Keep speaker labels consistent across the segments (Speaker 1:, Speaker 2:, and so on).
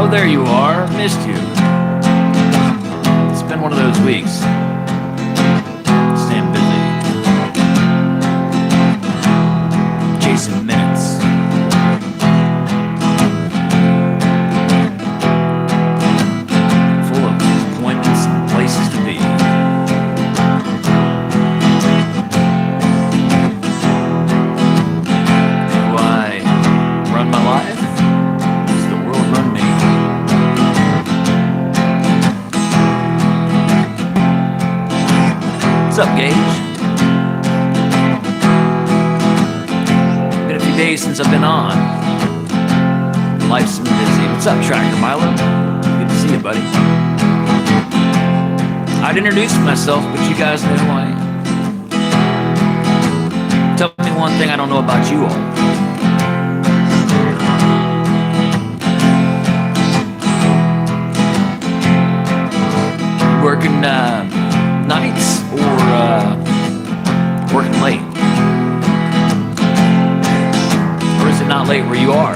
Speaker 1: Oh, there you are. Missed you. It's been one of those weeks. Staying busy. Chasing minutes. Full of appointments and places to be. Do I run my life? Does the world run me? What's up, Gage? Been a few days since I've been on. Life's been busy. What's up, Tractor Milo? Good to see you, buddy. I'd introduce myself, but you guys know who I am. Tell me one thing I don't know about you all. Working nights or working late? Or is it not late where you are?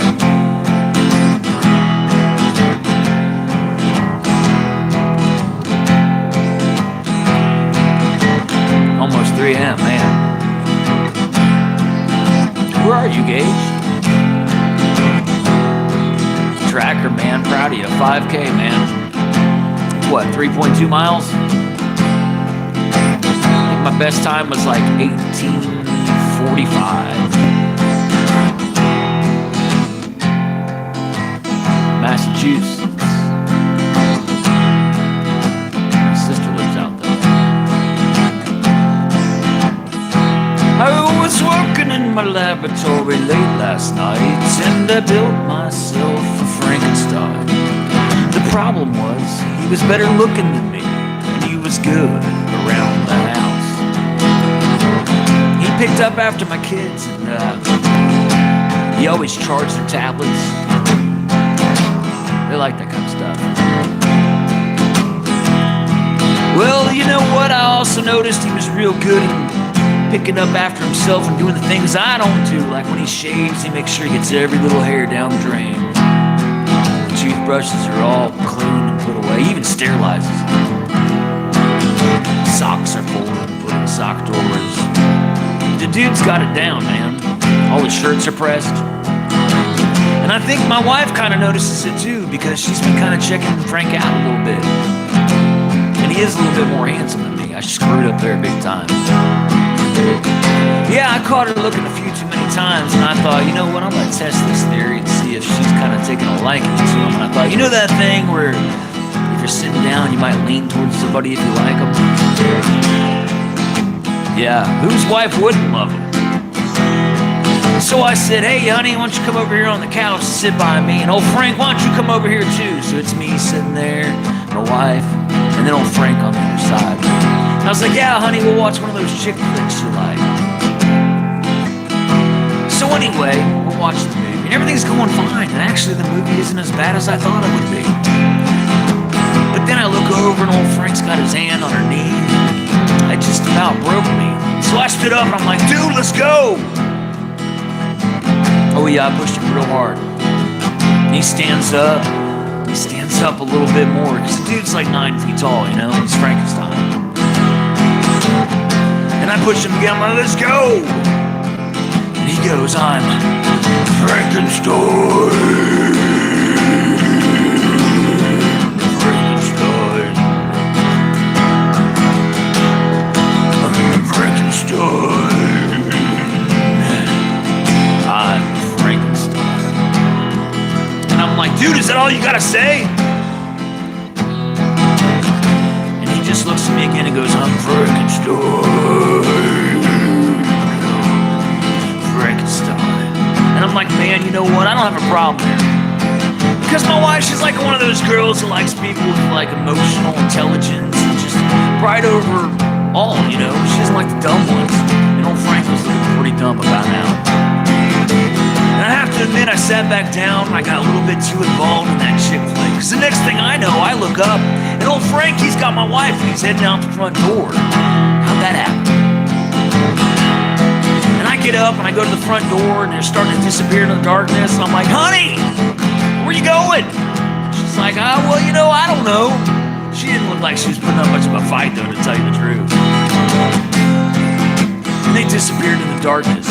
Speaker 1: Almost 3 a.m., man. Where are you, Gage? Tracker, man. Proud of you. 5K, man. What, 3.2 miles? I think my best time was like 18:45. Massachusetts. My sister lives out there. I was working in my laboratory late last night, and I built myself a Frankenstein. The problem was, he was better looking than me, and he was good around the house. He picked up after my kids, and he always charged their tablets. They like that kind of stuff. Well, you know what? I also noticed he was real good at picking up after himself and doing the things I don't do, like when he shaves, he makes sure he gets every little hair down the drain. Toothbrushes are all clean and put away, even sterilizes them. Socks are folded and put in sock drawers. The dude's got it down, man. All his shirts are pressed. And I think my wife kind of notices it too, because she's been kind of checking Frank out a little bit. And he is a little bit more handsome than me. I screwed up there big time. Yeah, I caught her looking a few too many times, and I thought, you know what, I'm gonna test this theory and see if she's kind of taking a liking to him. And I thought, you know that thing where if you're sitting down, you might lean towards somebody if you like them? Yeah, whose wife wouldn't love him? So I said, hey, honey, why don't you come over here on the couch and sit by me? And old Frank, why don't you come over here too? So it's me sitting there, my wife, and then old Frank on the other side. And I was like, yeah, honey, we'll watch one of those chick flicks you like. So anyway, we're watching the movie, and everything's going fine. And actually, the movie isn't as bad as I thought it would be. But then I look over, and old Frank's got his hand on her knee. It just about broke me. So I stood up, and I'm like, dude, let's go. Oh yeah, I pushed him real hard. And he stands up. He stands up a little bit more, because the dude's like 9 feet tall, you know? He's Frankenstein. And I pushed him again. I'm like, let's go. And he goes, I'm Frankenstein. Frankenstein. I'm Frankenstein. I'm Frankenstein. And I'm like, dude, is that all you gotta say? And he just looks at me again and goes, I'm Frankenstein. Frankenstein. And I'm like, man, you know what? I don't have a problem there. Because my wife, she's like one of those girls who likes people with like emotional intelligence and just right over all, you know? She doesn't like the dumb ones. And old Frank was looking pretty dumb about now. And I have to admit, I sat back down and I got a little bit too involved in that chick flick. Because the next thing I know, I look up and old Frank, he's got my wife and he's heading out the front door. How'd that happen? And I get up and I go to the front door and they're starting to disappear in the darkness. And I'm like, honey, where you going? She's like, well, I don't know. She didn't look like she was putting up much of a fight, though, to tell you the truth. And they disappeared in the darkness.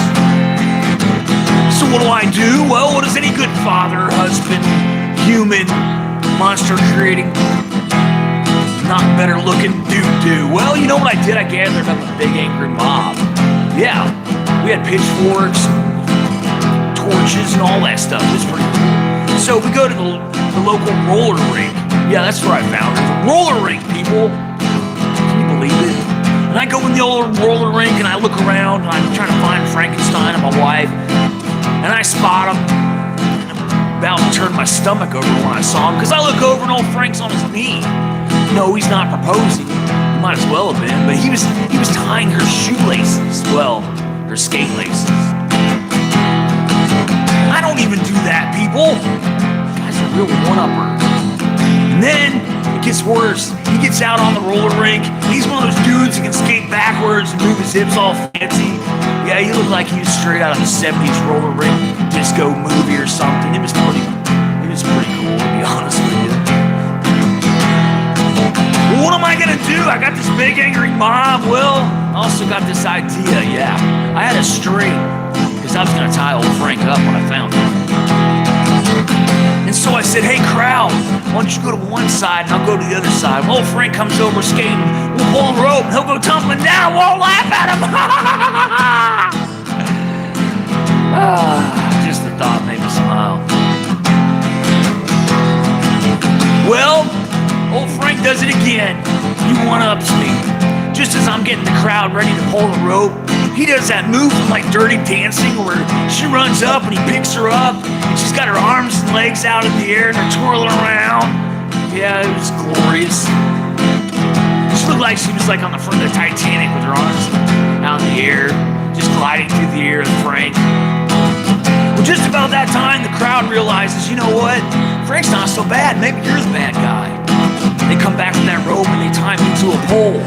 Speaker 1: So what do? Well, what does any good father, husband, human, monster-creating, not better-looking dude do? Well, you know what I did? I gathered up a big angry mob. Yeah, we had pitchforks, torches, and all that stuff. It was pretty cool. So we go to the local roller rink. Yeah, that's where I found her. The roller rink, people. Can you believe it? And I go in the old roller rink and I look around and I'm trying to find Frankenstein and my wife. And I spot him. And I'm about to turn my stomach over when I saw him, because I look over and old Frank's on his knee. No, he's not proposing. He might as well have been, but he was tying her shoelaces. Well, her skate laces. I don't even do that, people. That's a real one-upper. And then it gets worse. He gets out on the roller rink. He's one of those dudes who can skate backwards and move his hips all fancy. Yeah, he looked like he was straight out of the 70s roller rink disco movie or something. It was pretty cool, to be honest with you. Well, what am I gonna do? I got this big angry mob. Well, I also got this idea, yeah. I had a string, because I was gonna tie old Frank up when I found him. And so I said, hey crowd, why don't you go to one side and I'll go to the other side. Well, Frank comes over skating, we'll pull a rope and he'll go tumbling down, we'll all laugh at him. Just the thought made me smile. Well, old Frank does it again. He one-ups me. Just as I'm getting the crowd ready to pull the rope, he does that move from like Dirty Dancing where she runs up and he picks her up and she's got her arms and legs out in the air and they're twirling around. Yeah, it was glorious. She looked like she was like on the front of the Titanic with her arms out in the air, just gliding through the air with Frank. Well, just about that time, the crowd realizes, you know what? Frank's not so bad. Maybe you're the bad guy. They come back with that rope and they tie me to a pole.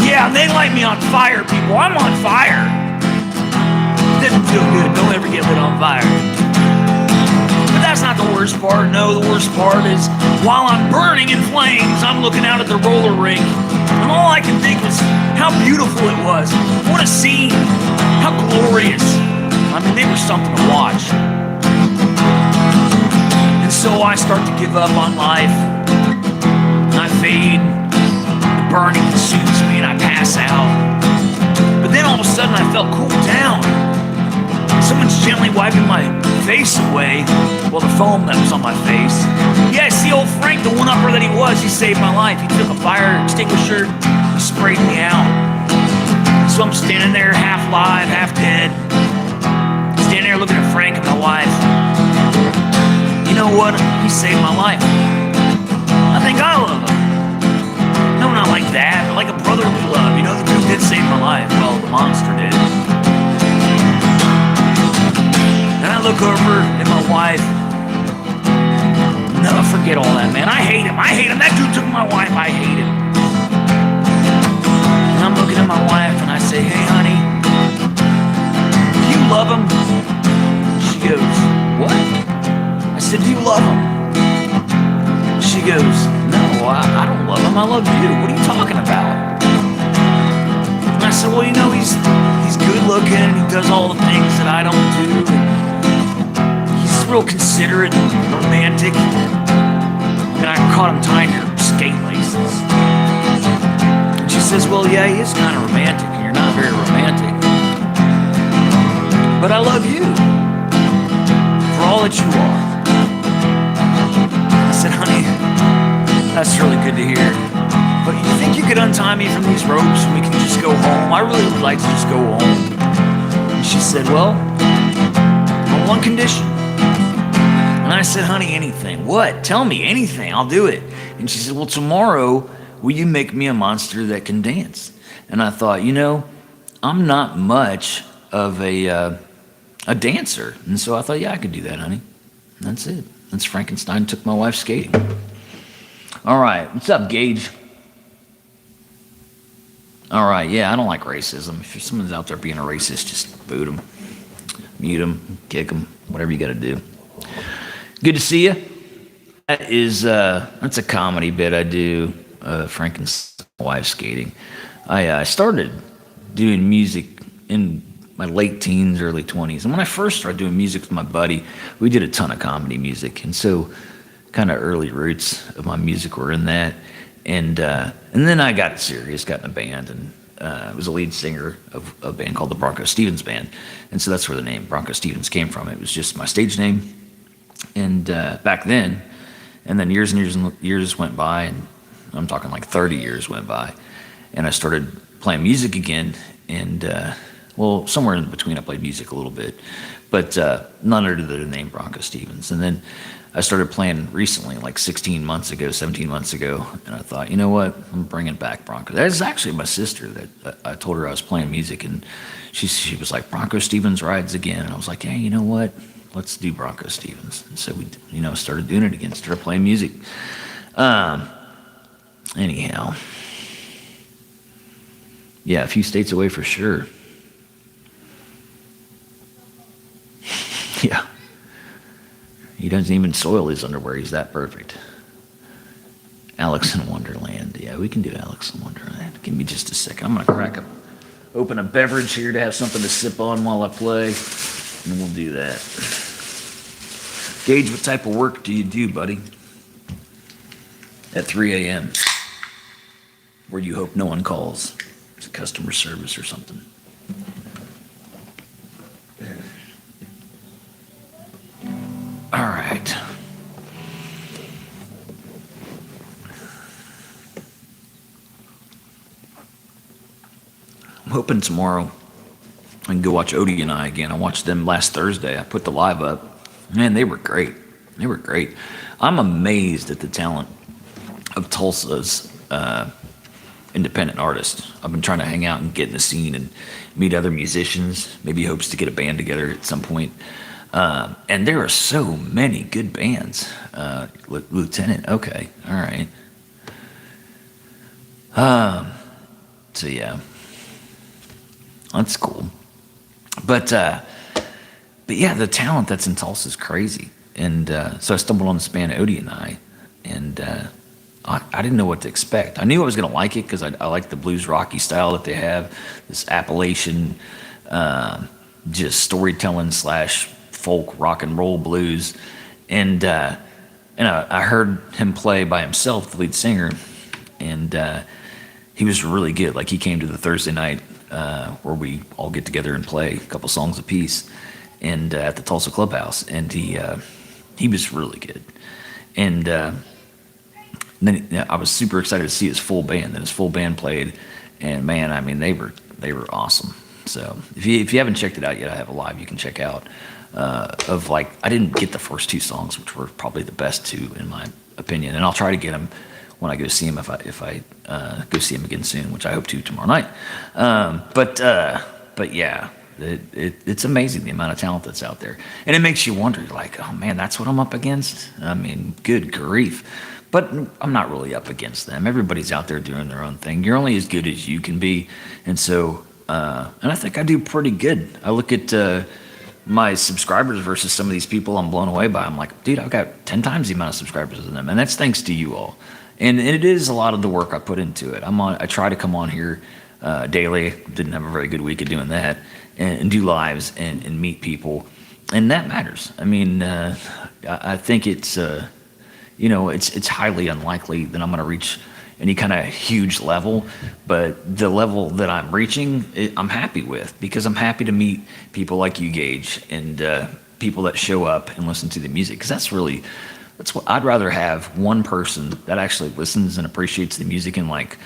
Speaker 1: Yeah, and they light me on fire, people. I'm on fire. Didn't feel good. Don't ever get lit on fire. But that's not the worst part. No, the worst part is while I'm burning in flames, I'm looking out at the roller rink. And all I can think was how beautiful it was. What a scene. How glorious. I mean, they were something to watch. And so I start to give up on life. I fade. The burning consumes me and I pass out. But then all of a sudden I felt cooled down. Someone's gently wiping my face away. Well, the foam that was on my face. Yeah, I see old Frank, the one-upper that he was. He saved my life. He took a fire extinguisher, he sprayed me out. So I'm standing there half alive, half dead. Standing there looking at Frank and my wife. You know what? He saved my life. I think I love him. No, not like that, but like a brotherly love. You know, the dude did save my life. Well, the monster did. And I look over at my wife. No, forget all that, man. I hate him. That dude took my wife. I hate him. And I'm looking at my wife and I say, hey, honey, do you love him? She goes, what? I said, do you love him? She goes, no, I don't love him. I love you. What are you talking about? And I said, well, you know, he's good looking and he does all the things that I don't do. He's real considerate and romantic. And I caught him tying her skate laces. And she says, well, yeah, he is kind of romantic. You're not very romantic. But I love you for all that you are. I said, honey, that's really good to hear. But you think you could untie me from these ropes and we can just go home? I really would like to just go home. And she said, well, on one condition. And I said, honey, anything. What? Tell me anything. I'll do it. And she said, well, tomorrow, will you make me a monster that can dance? And I thought, you know, I'm not much of a dancer. And so I thought, yeah, I could do that, honey. And that's it. That's Frankenstein took my wife skating. All right, what's up, Gage? All right, yeah, I don't like racism. If someone's out there being a racist, just boot them, mute them, kick them, whatever you got to do. Good to see you. is that's a comedy bit I do. Frankenstein wife skating. I started doing music in my late teens, early 20s, and when I first started doing music with my buddy, we did a ton of comedy music, and so kind of early roots of my music were in that, and then I got serious, got in a band, and was a lead singer of a band called the BroncoStevens Band, and so that's where the name BroncoStevens came from. It was just my stage name, and back then, and then years and years and years went by, and I'm talking like 30 years went by, and I started playing music again, and well, somewhere in between I played music a little bit, but none under the name BroncoStevens. And then I started playing recently, like 16 months ago, 17 months ago, and I thought, you know what, I'm bringing back Bronco. That is actually my sister that I told her I was playing music, and she was like, BroncoStevens rides again, and I was like, hey, you know what, let's do BroncoStevens. And so we, started doing it again, started playing music. Anyhow, yeah, a few states away for sure. Yeah. He doesn't even soil his underwear. He's that perfect. Alice in Wonderland. Yeah, we can do Alice in Wonderland. Give me just a second. I'm going to open a beverage here to have something to sip on while I play, and we'll do that. Gage, what type of work do you do, buddy? At 3 a.m. Where you hope no one calls. It's customer service or something. All right. I'm hoping tomorrow I can go watch Odie and I again. I watched them last Thursday. I put the live up. Man, they were great. They were great. I'm amazed at the talent of Tulsa's independent artists. I've been trying to hang out and get in the scene and meet other musicians, maybe hopes to get a band together at some point. And there are so many good bands. Lieutenant, okay, all right. So yeah, that's cool. But yeah, the talent that's in Tulsa is crazy. And so I stumbled on this band, Odie and I, and I didn't know what to expect. I knew I was going to like it because I like the blues rocky style that they have, this Appalachian just storytelling / folk rock and roll blues, and I heard him play by himself, the lead singer, and he was really good. Like, he came to the Thursday night where we all get together and play a couple songs apiece, and at the Tulsa Clubhouse, and he was really good, and then I was super excited to see his full band. Then his full band played, and man, I mean, they were awesome. So if you haven't checked it out yet, I have a live you can check out. Of like, I didn't get the first two songs, which were probably the best two in my opinion, and I'll try to get them when I go see him if I go see him again soon, which I hope to tomorrow night. But yeah, it's amazing the amount of talent that's out there, and it makes you wonder, like, oh man, that's what I'm up against. I mean, good grief. But I'm not really up against them. Everybody's out there doing their own thing. You're only as good as you can be, and so and I think I do pretty good. I look at my subscribers versus some of these people I'm blown away by. I'm like, dude, I've got 10 times the amount of subscribers as them, and that's thanks to you all. And it is a lot of the work I put into it. I try to come on here daily. Didn't have a very good week of doing that, and do lives and meet people, and that matters. I mean, I think it's it's highly unlikely that I'm going to reach any kind of huge level, but the level that I'm reaching, I'm happy with, because I'm happy to meet people like you, Gage, and people that show up and listen to the music, because that's what I'd rather have, one person that actually listens and appreciates the music and like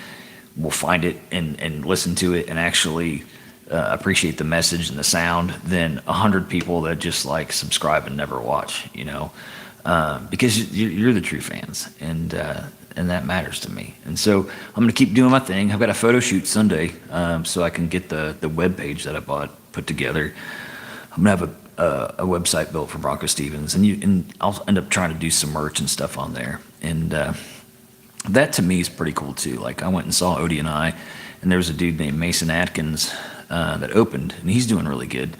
Speaker 1: will find it and listen to it and actually appreciate the message and the sound, than 100 people that just like subscribe and never watch, because you're the true fans, and that matters to me. And so I'm going to keep doing my thing. I've got a photo shoot Sunday, so I can get the web page that I bought put together. I'm going to have a website built for BroncoStevens, and I'll end up trying to do some merch and stuff on there. And that to me is pretty cool too. Like, I went and saw Odie and I, and there was a dude named Mason Atkins that opened, and he's doing really good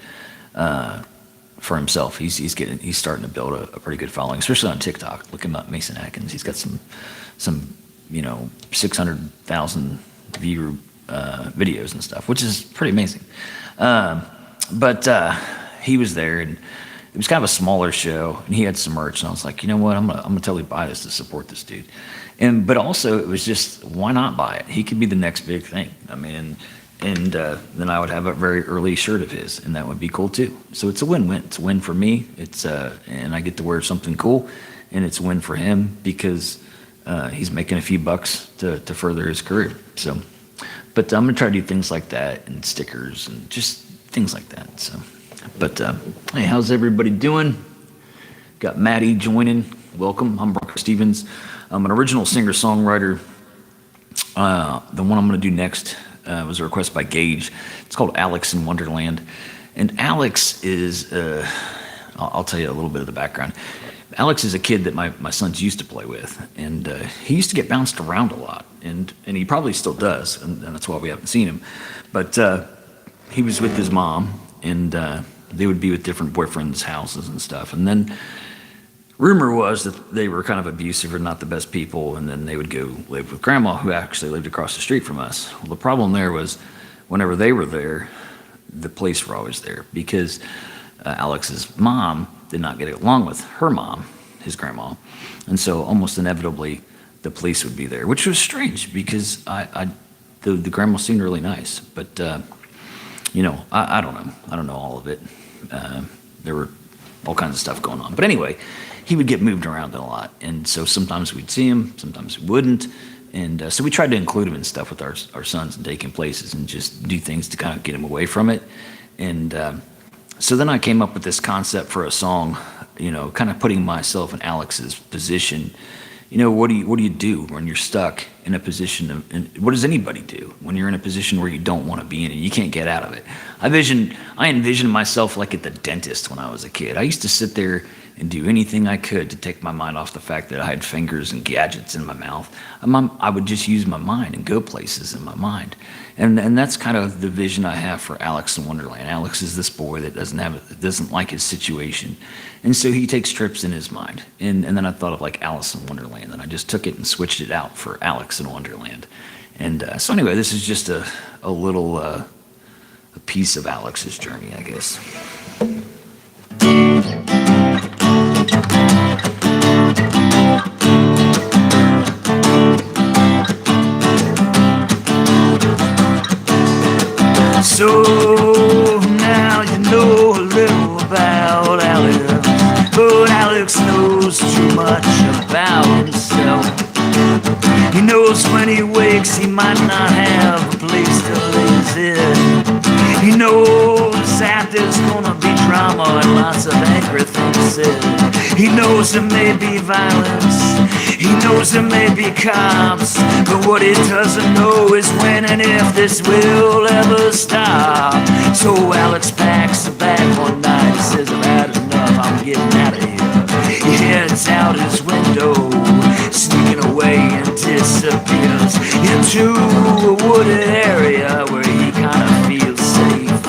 Speaker 1: for himself. He's starting to build a pretty good following, especially on TikTok. Look him up, Mason Atkins. He's got some 600,000 view videos and stuff, which is pretty amazing. But he was there, and it was kind of a smaller show, and he had some merch, and I was like, you know what, I'm gonna totally buy this to support this dude. But also it was just, why not buy it? He could be the next big thing. I mean, and then I would have a very early shirt of his, and that would be cool too. So it's a win-win. It's a win for me. And I get to wear something cool, and it's a win for him because he's making a few bucks to further his career. So, but I'm gonna try to do things like that, and stickers and just things like that. So, but hey, how's everybody doing? Got Maddie joining. Welcome. I'm BroncoStevens. I'm an original singer-songwriter. The one I'm gonna do next was a request by Gage. It's called Alex in Wonderland. And Alex is, I'll tell you a little bit of the background. Alex is a kid that my sons used to play with. And he used to get bounced around a lot. And he probably still does. And that's why we haven't seen him. But he was with his mom. And they would be with different boyfriends' houses and stuff. And then rumor was that they were kind of abusive or not the best people, and then they would go live with grandma, who actually lived across the street from us. Well, the problem there was whenever they were there, the police were always there because Alex's mom did not get along with her mom, his grandma. And so almost inevitably the police would be there, which was strange because the grandma seemed really nice. But, I don't know. I don't know all of it. There were all kinds of stuff going on. But anyway, he would get moved around a lot. And so sometimes we'd see him, sometimes we wouldn't. And so we tried to include him in stuff with our sons and take him places and just do things to kind of get him away from it. And so then I came up with this concept for a song, kind of putting myself in Alex's position. What do you do when you're stuck in a position of, and what does anybody do when you're in a position where you don't want to be in and you can't get out of it? I envisioned myself like at the dentist when I was a kid. I used to sit there and do anything I could to take my mind off the fact that I had fingers and gadgets in my mouth. I would just use my mind and go places in my mind. And that's kind of the vision I have for Alex in Wonderland. Alex is this boy that doesn't like his situation. And so he takes trips in his mind. And then I thought of like Alice in Wonderland, and I just took it and switched it out for Alex in Wonderland. And so anyway, this is just a little a piece of Alex's journey, I guess. So now you know a little about Alex, but Alex knows too much about himself. He knows when he wakes he might not have a place to lay his head. He knows that there's gonna be drama and lots of angry things said. He knows there may be violence, he knows there may be cops, but what he doesn't know is when and if this will ever stop. So Alex packs a bag one night, he says, I've had enough, I'm getting out of here. He heads out his window, sneaking away and disappears into a wooded area where he kind of feels safe.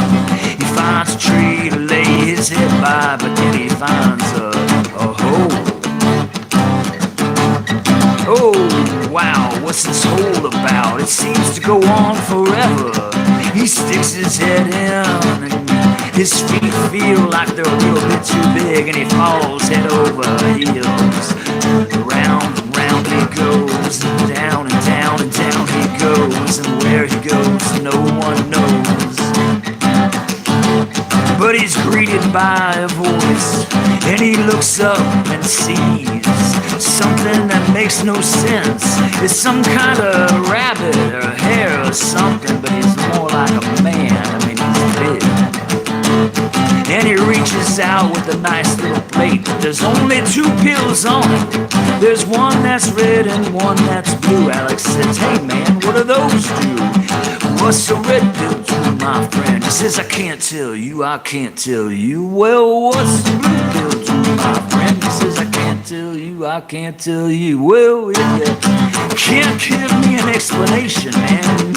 Speaker 1: He finds a tree to lay his head by, but then he finds a hole. Oh, wow, what's this hole about? It seems to go on forever. He sticks his head in, and his feet feel like they're a little bit too big, and he falls head over heels. Round and round he goes, and down and down and down he goes, and where he goes no one knows. But he's greeted by a voice, and he looks up and sees something that makes no sense. It's some kind of rabbit or a hare or something, but he's more like a man. I mean, he's big. And he reaches out with a nice little plate, but there's only 2 pills on it. There's one that's red and one that's blue. Alex says, hey man, what do those do? What's the red pill do, my friend? He says, I can't tell you. Well, what's the blue pill do, my friend? He says, I can't tell you. Well, if you can't give me an explanation, man,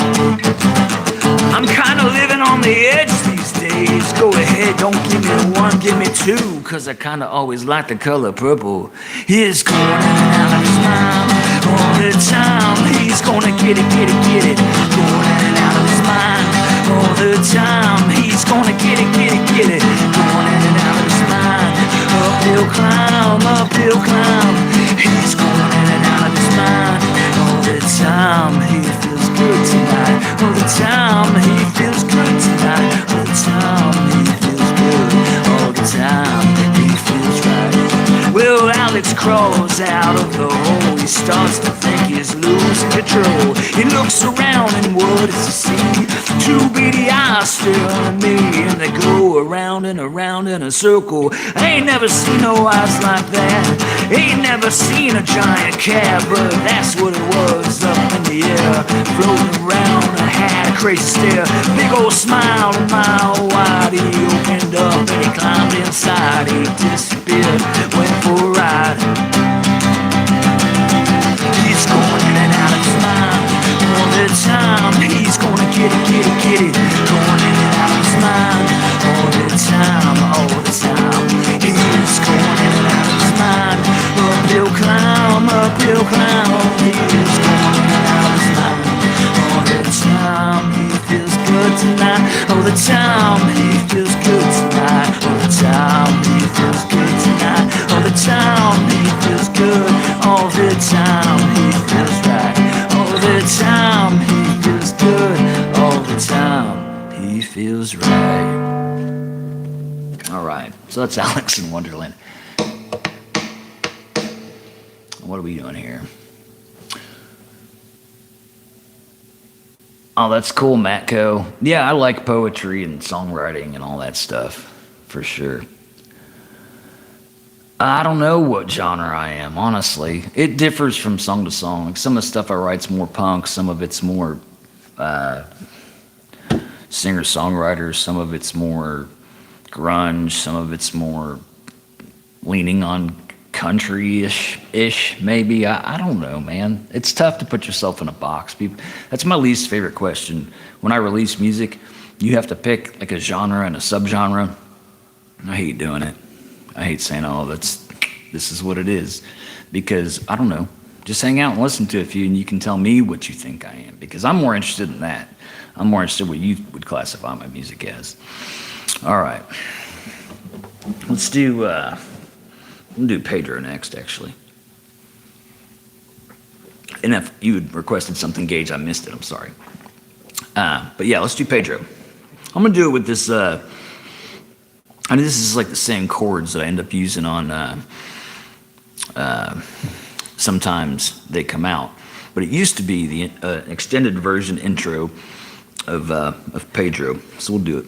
Speaker 1: I'm kinda living on the edge these days. Go ahead, don't give me one, give me two, cause I kinda always like the color purple. He's going in and out of his mind all the time. He's gonna get it, get it, get it. Going in and out of his mind all the time. He's gonna get it, get it, get it. Going in and out of his mind. Uphill climb, uphill climb. He's going in and out of his mind all the time. He feels good tonight. All the time he feels good tonight. All the time he feels good. All the time he feels right. Well, Alex crawls out of the hole. He starts to think he's losing control. He looks around and what does he see? Two beady eyes staring at me, and they go around and around in a circle. I ain't never seen no eyes like that. Ain't never seen a giant cat, but that's what it was up in the air, floating around and had a crazy stare. Big old smile a mile wide. He opened up and he climbed inside. He disappeared, went for a ride. He's going in and out of his mind all the time. He's gonna get it, get it, get it. Going in and out of his mind all the time, all the time. He's going in and out of his mind. Uphill climb, uphill climb. He's going in and out of his mind all the time. He feels good tonight. All the time he feels good tonight. All the time he feels good tonight. All the time he feels good. All the time he feels right. All the time he feels good. All the time he feels right. All right, so that's Alex in Wonderland. What are we doing here? Oh, that's cool, Matco. Yeah, I like poetry and songwriting and all that stuff, for sure. I don't know what genre I am, honestly. It differs from song to song. Some of the stuff I write's more punk, some of it's more singer-songwriter, some of it's more grunge, some of it's more leaning on country-ish, maybe. I don't know, man. It's tough to put yourself in a box. That's my least favorite question. When I release music, you have to pick like a genre and a subgenre. I hate doing it. I hate saying, oh, this is what it is. Because, I don't know, just hang out and listen to a few and you can tell me what you think I am. Because I'm more interested in that. I'm more interested in what you would classify my music as. All right. Let's do, we'll do Pedro next, actually. And if you had requested something, Gage, I missed it. I'm sorry. But yeah, let's do Pedro. I'm going to do it with this, I mean, this is like the same chords that I end up using on, sometimes they come out. But it used to be the extended version intro of Pedro. So we'll do it.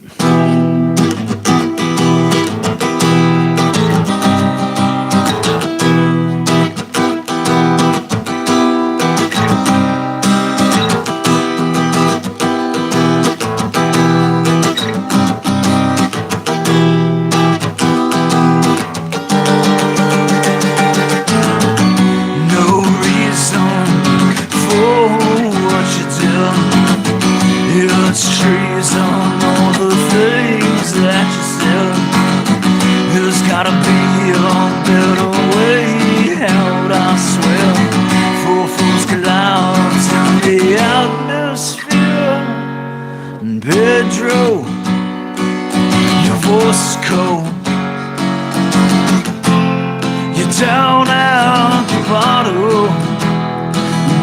Speaker 1: Pedro, your voice is cold. You're down at the bottom,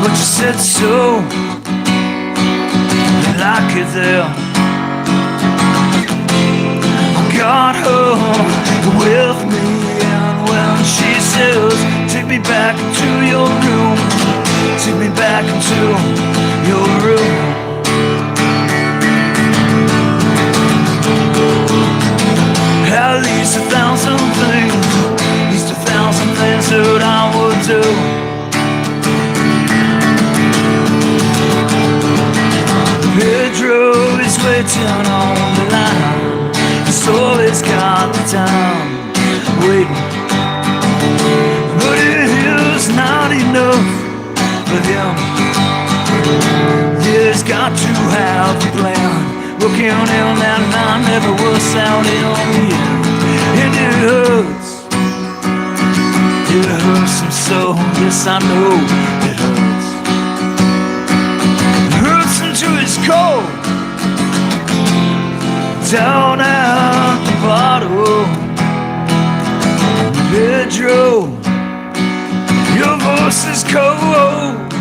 Speaker 1: but you said so. You like it there. I got her with me, and when she says, take me back into your room, take me back into your room. At least 1,000 things, at least 1,000 things that I would do. Pedro is waiting on the line, he's always got the time waiting. But it is not enough for him. looking down that line never works out in the end. And it hurts. It hurts him so, yes I know it hurts. It hurts him to his core, down at the bottom. Pedro, your voice is cold,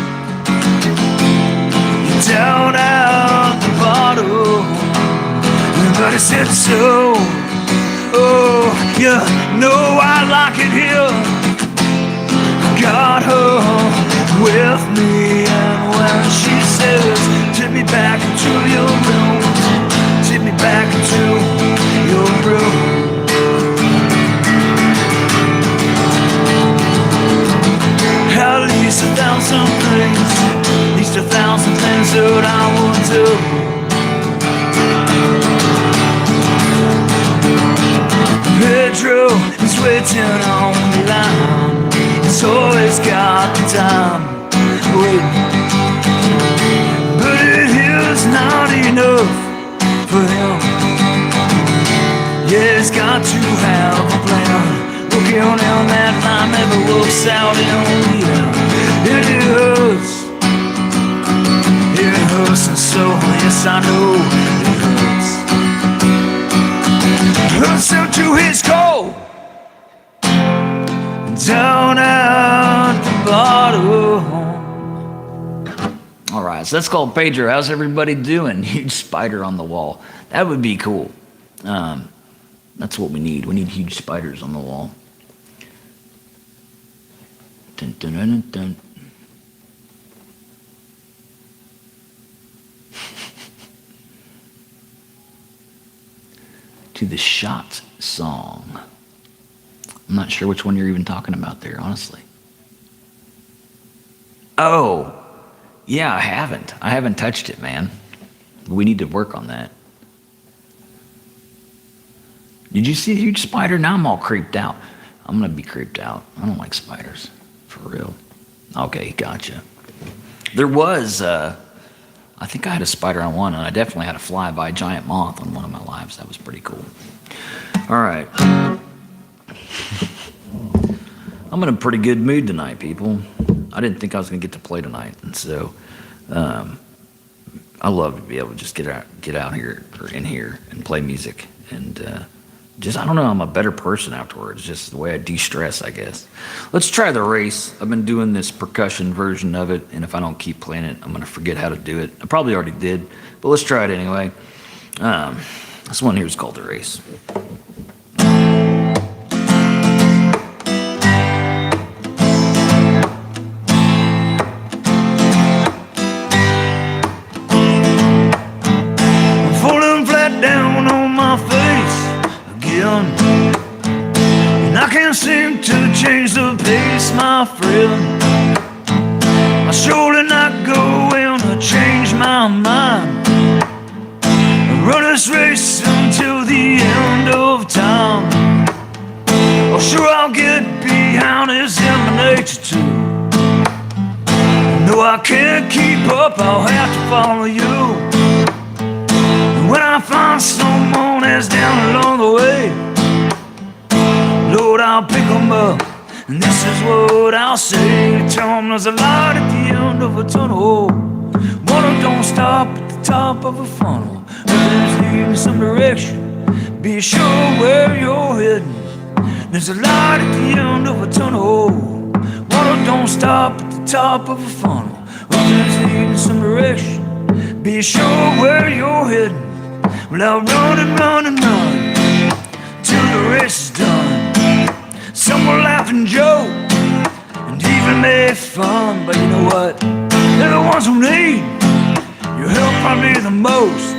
Speaker 1: down at the bottom. But I said so. Oh, you know I like it here. Got her with me, and when she says, take me back into your room, take me back into your room. At least 1,000 things, at least 1,000 things that I would do. Pedro is waiting on the line. He's always got the time waiting. But it is not enough for him. Yeah, he's got to have a plan. Looking down that line never works out in the end. And it hurts. It hurts and so, yes I know it hurts. It hurts him to his core, down at the bottom. Alright, so that's called Pedro. How's everybody doing? Huge spider on the wall. That would be cool. That's what we need. We need huge spiders on the wall. Dun, dun, dun, dun, dun. To the Shot song. I'm not sure which one you're even talking about there, honestly. Oh, yeah, I haven't touched it, man. We need to work on that. Did you see a huge spider? Now I'm all creeped out. I'm gonna be creeped out. I don't like spiders, for real. Okay, gotcha. There was, I think I had a spider on one, and I definitely had a fly-by giant moth on one of my lives. That was pretty cool. All right. I'm in a pretty good mood tonight, people. I didn't think I was going to get to play tonight, and so I love to be able to just get out here or in here and play music, and just, I don't know, I'm a better person afterwards. Just the way I de-stress, I guess. Let's try the race. I've been doing this percussion version of it, and if I don't keep playing it, I'm going to forget how to do it. I probably already did, but let's try it anyway. This one here is called the race. I'm falling flat down on my face again, and I can't seem to change the pace, my friend. I'm surely not going to change my mind. I run this race until the end of time. Oh, sure, I'll get behind, it's in my nature too. No, I can't keep up, I'll have to follow you. When I find someone that's down along the way, Lord, I'll pick them up, and this is what I'll say. Tell them there's a light at the end of a tunnel. Water don't stop at the top of a funnel. There's leading some direction, be sure where you're heading. There's a light at the end of a tunnel. Water don't stop at the top of a funnel. There's leading some direction, be sure where you're heading. Well, I'll run and run and run till the race is done. Some will laugh and joke and even make fun, but you know what? They're the ones who need your help probably the most.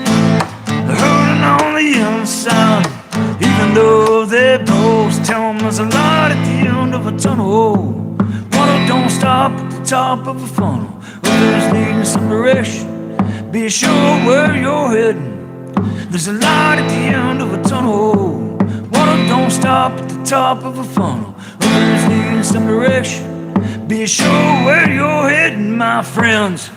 Speaker 1: They're hurting on the inside, even though they boast. Tell them there's a light at the end of a tunnel. Water don't stop at the top of a funnel. Others needing some direction, be sure where you're heading. There's a light at the end of a tunnel. Water don't stop at the top of a funnel. Others needing some direction, be sure where you're heading, my friends.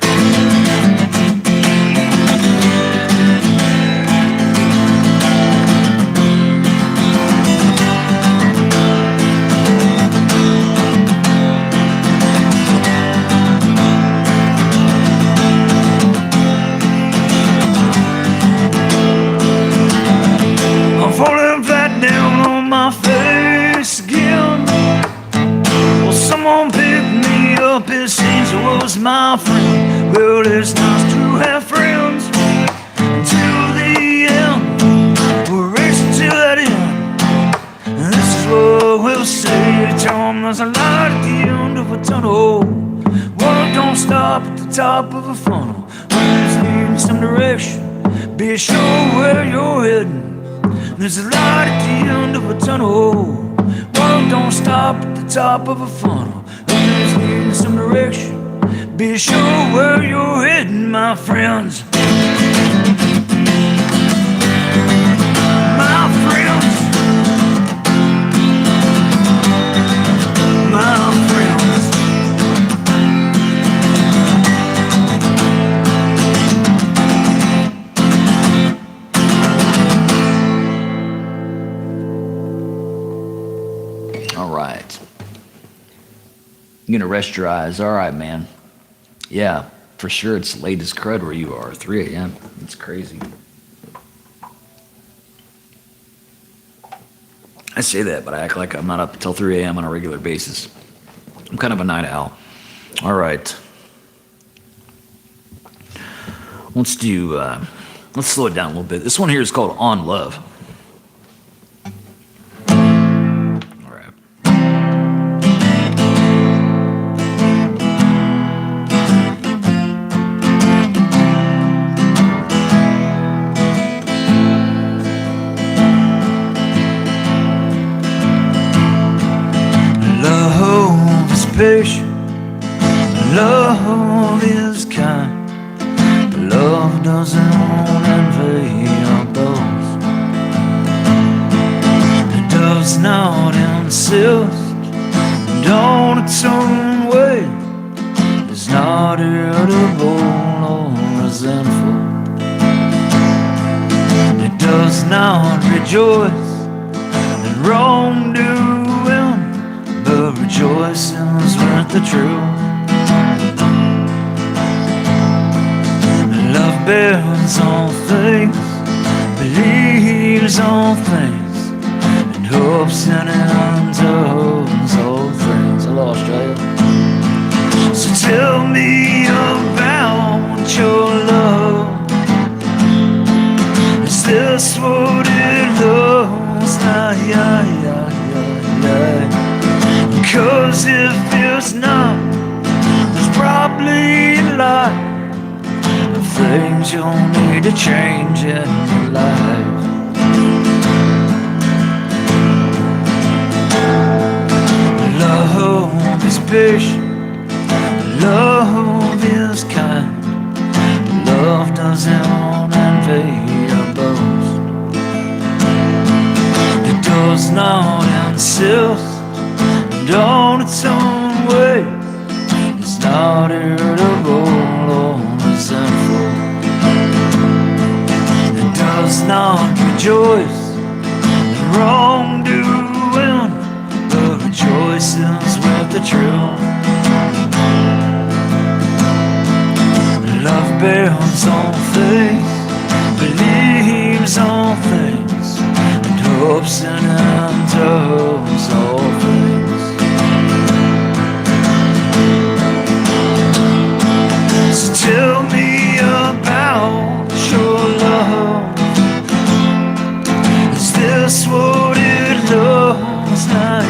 Speaker 1: up, it seems it was my friend. Well, it's nice to have friends until the end. We're racing to that end. And this is what we'll say. Tell 'em there's a light at the end of a tunnel. World don't stop at the top of a funnel. Always leading some direction. Be sure where you're heading. There's a light at the end of a tunnel. World don't stop at the top of a funnel. Always leading some direction. Be sure where you're heading, my friends. My friends. My friends. All right. You're gonna rest your eyes. All right, man. Yeah, for sure it's late as crud where you are. 3 a.m. It's crazy. I say that, but I act like I'm not up until 3 a.m. on a regular basis. I'm kind of a night owl. All right. Let's slow it down a little bit. This one here is called On Love. All right. Love is patient. Love is kind. Love doesn't envy or boast. It does not insist on its own way. It's not irritable or resentful. It does not rejoice in wrongdoing, but rejoices with the truth. Love bears all things, believes all things, and hopes and endures all things. Hello, Australia. So tell me about your love. Is this what it looks like? Cause if it's not, there's probably a lot of things you'll need to change in your life. Love is patient, love is kind. Love doesn't envy or boast. It does not insist on its own way. It's not irritable or resentful. It does not rejoice in wrongdoing, but rejoices with the truth. Love bears all things, believes all things, and hopes and endures all things. So tell me about your love. Is this what it looks like?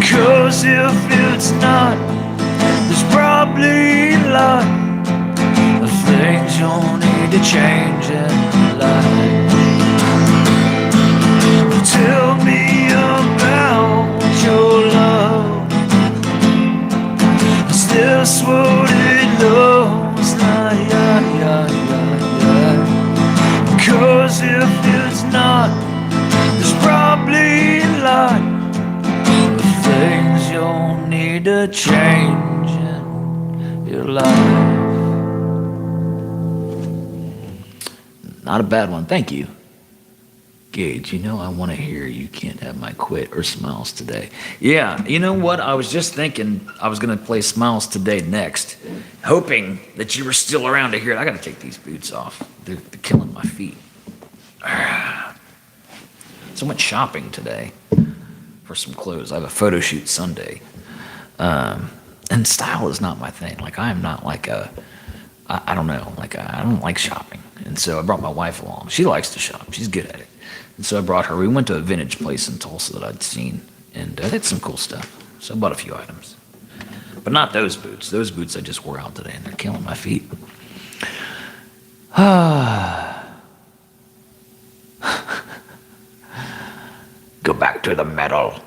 Speaker 1: Cause if it's not, there's probably a lot of things you'll need to change in your life. Tell me about your love. Is this what it looks like? Cause if it's not, there's probably a lot of things you'll need to change in your life. Not a bad one, thank you. Gage, you know I want to hear You Can't Have My Quit or Smiles Today. Yeah, you know what? I was just thinking I was going to play Smiles Today next, hoping that you were still around to hear it. I got to take these boots off. They're killing my feet. So much shopping today for some clothes. I have a photo shoot Sunday. And style is not my thing. Like, I am not like I don't know, like I don't like shopping. And so I brought my wife along. She likes to shop. She's good at it. And so I brought her. We went to a vintage place in Tulsa that I'd seen, and they had some cool stuff. So I bought a few items. But not those boots. Those boots I just wore out today, and they're killing my feet. Go back to the metal.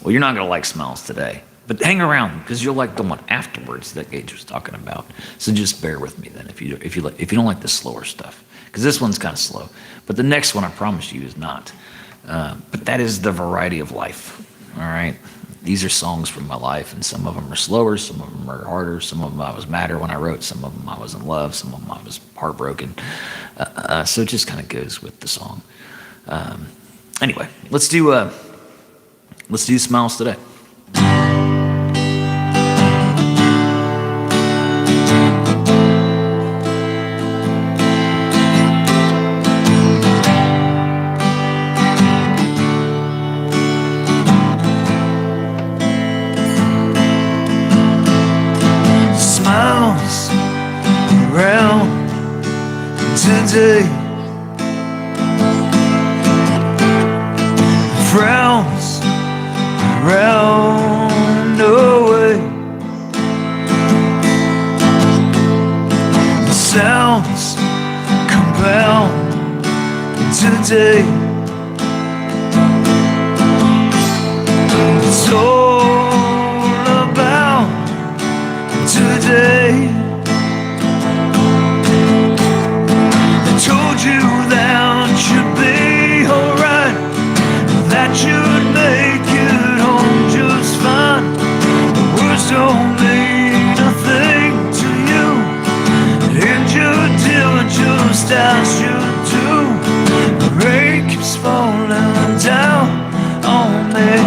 Speaker 1: Well, you're not going to like Smiles today. But hang around, because you'll like the one afterwards that Gage was talking about. So just bear with me then if you don't like the slower stuff, because this one's kind of slow. But the next one, I promise you, is not. But that is the variety of life. All right, these are songs from my life, and some of them are slower, some of them are harder, some of them I was madder when I wrote, some of them I was in love, some of them I was heartbroken. So it just kind of goes with the song. Anyway, let's do Smiles today.
Speaker 2: Today, frowns around away, the sounds compound today. It's all about today. You that you'd be alright, that you'd make it home just fine. The words don't mean a thing to you, and you do it just as you do. The rain keeps falling down on me.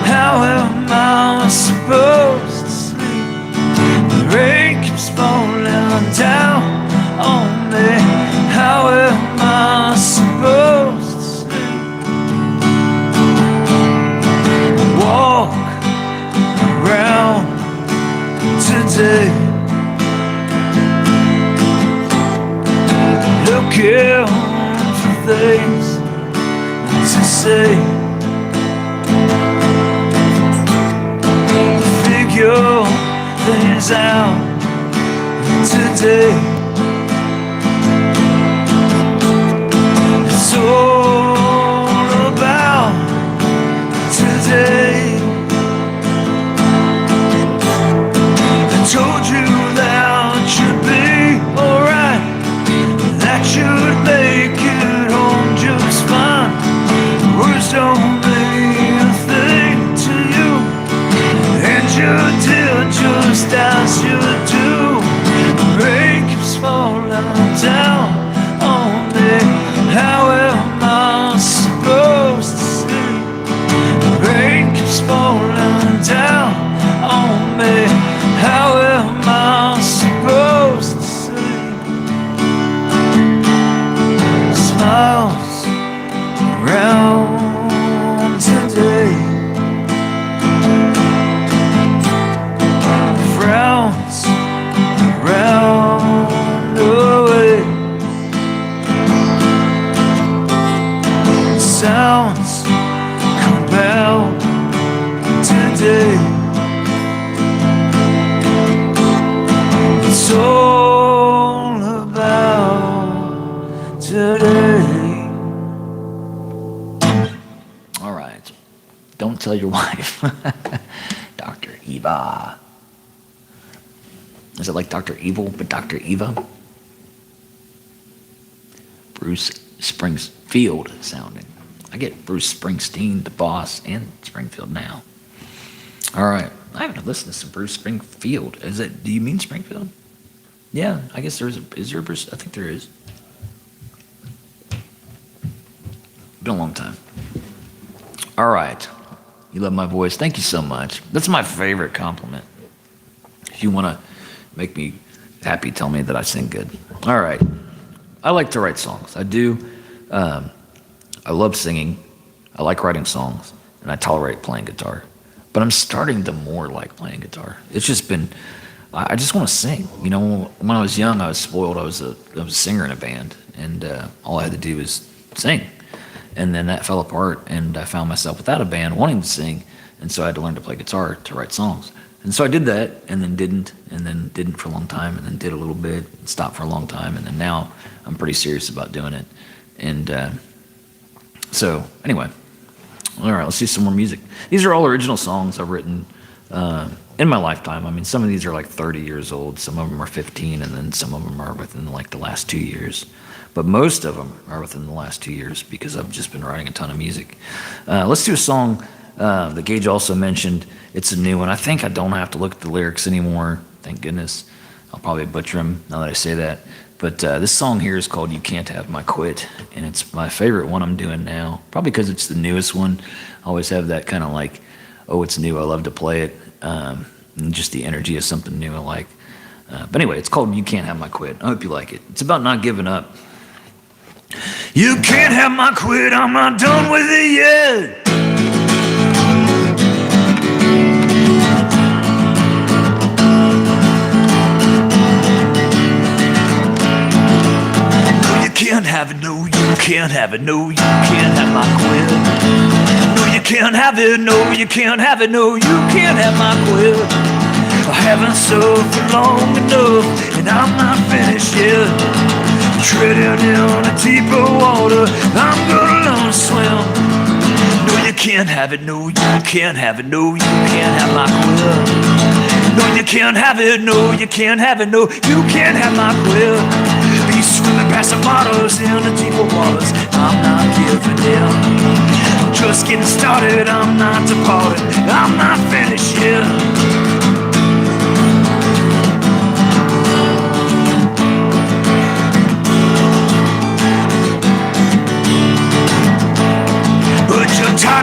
Speaker 2: How am I supposed to sleep? The rain keeps falling down on me. How am I supposed to sleep? Walk around today, looking for things to say, figure things out today. It's all about today. I told you that you'd be alright, that you'd make it home just fine. Words don't mean a thing to you, and you did just as you do. The rain keeps falling down on me. How am I supposed to sleep? The rain keeps falling down on me. How am I supposed to sleep? Smiles around today, frowns around away. Sounds compelled today. It's all about today.
Speaker 1: All right. Don't tell your wife. Dr. Eva. Is it like Dr. Evil, but Dr. Eva? Bruce Springfield sounding. I get Bruce Springsteen, the boss, and Springfield now. All right. I haven't listened to some Bruce Springfield. Do you mean Springfield? Yeah, I guess is there a Bruce? I think there is. Been a long time. All right. You love my voice. Thank you so much. That's my favorite compliment. If you want to make me happy, tell me that I sing good. All right. I like to write songs. I do. I love singing. I like writing songs, and I tolerate playing guitar. but I'm starting to more like playing guitar. It's just been, I just want to sing. You know, when I was young, I was spoiled. I was a singer in a band, and all I had to do was sing. And then that fell apart, and I found myself without a band wanting to sing, and so I had to learn to play guitar to write songs. And so I did that, and then didn't for a long time, and then did a little bit, and stopped for a long time, and then now I'm pretty serious about doing it. And so anyway, all right, let's do some more music. These are all original songs I've written in my lifetime. I mean, some of these are like 30 years old, some of them are 15, and then some of them are within like the last 2 years. But most of them are within the last 2 years because I've just been writing a ton of music. Let's do a song that Gage also mentioned. It's a new one. I think I don't have to look at the lyrics anymore. Thank goodness. I'll probably butcher them now that I say that. But this song here is called You Can't Have My Quit, and it's my favorite one I'm doing now, probably because it's the newest one. I always have that kind of like, oh, it's new, I love to play it, and just the energy of something new I like. But anyway, it's called You Can't Have My Quit. I hope you like it. It's about not giving up.
Speaker 2: You can't have my quit, I'm not done with it yet. No, you can't have it, no, you can't have it, no, you can't have my quit. No, you can't have it, no, you can't have it, no, you can't have my quit. I haven't suffered long enough, and I'm not finished yet. Treading in a deeper water, I'm gonna learn to swim. No, you can't have it, no, you can't have it, no, you can't have my quit. No, you can't have it, no, you can't have it, no, you can't have my quit. Be swimming past the waters in the deeper waters, I'm not giving in. I'm just getting started, I'm not departed, I'm not finished yet.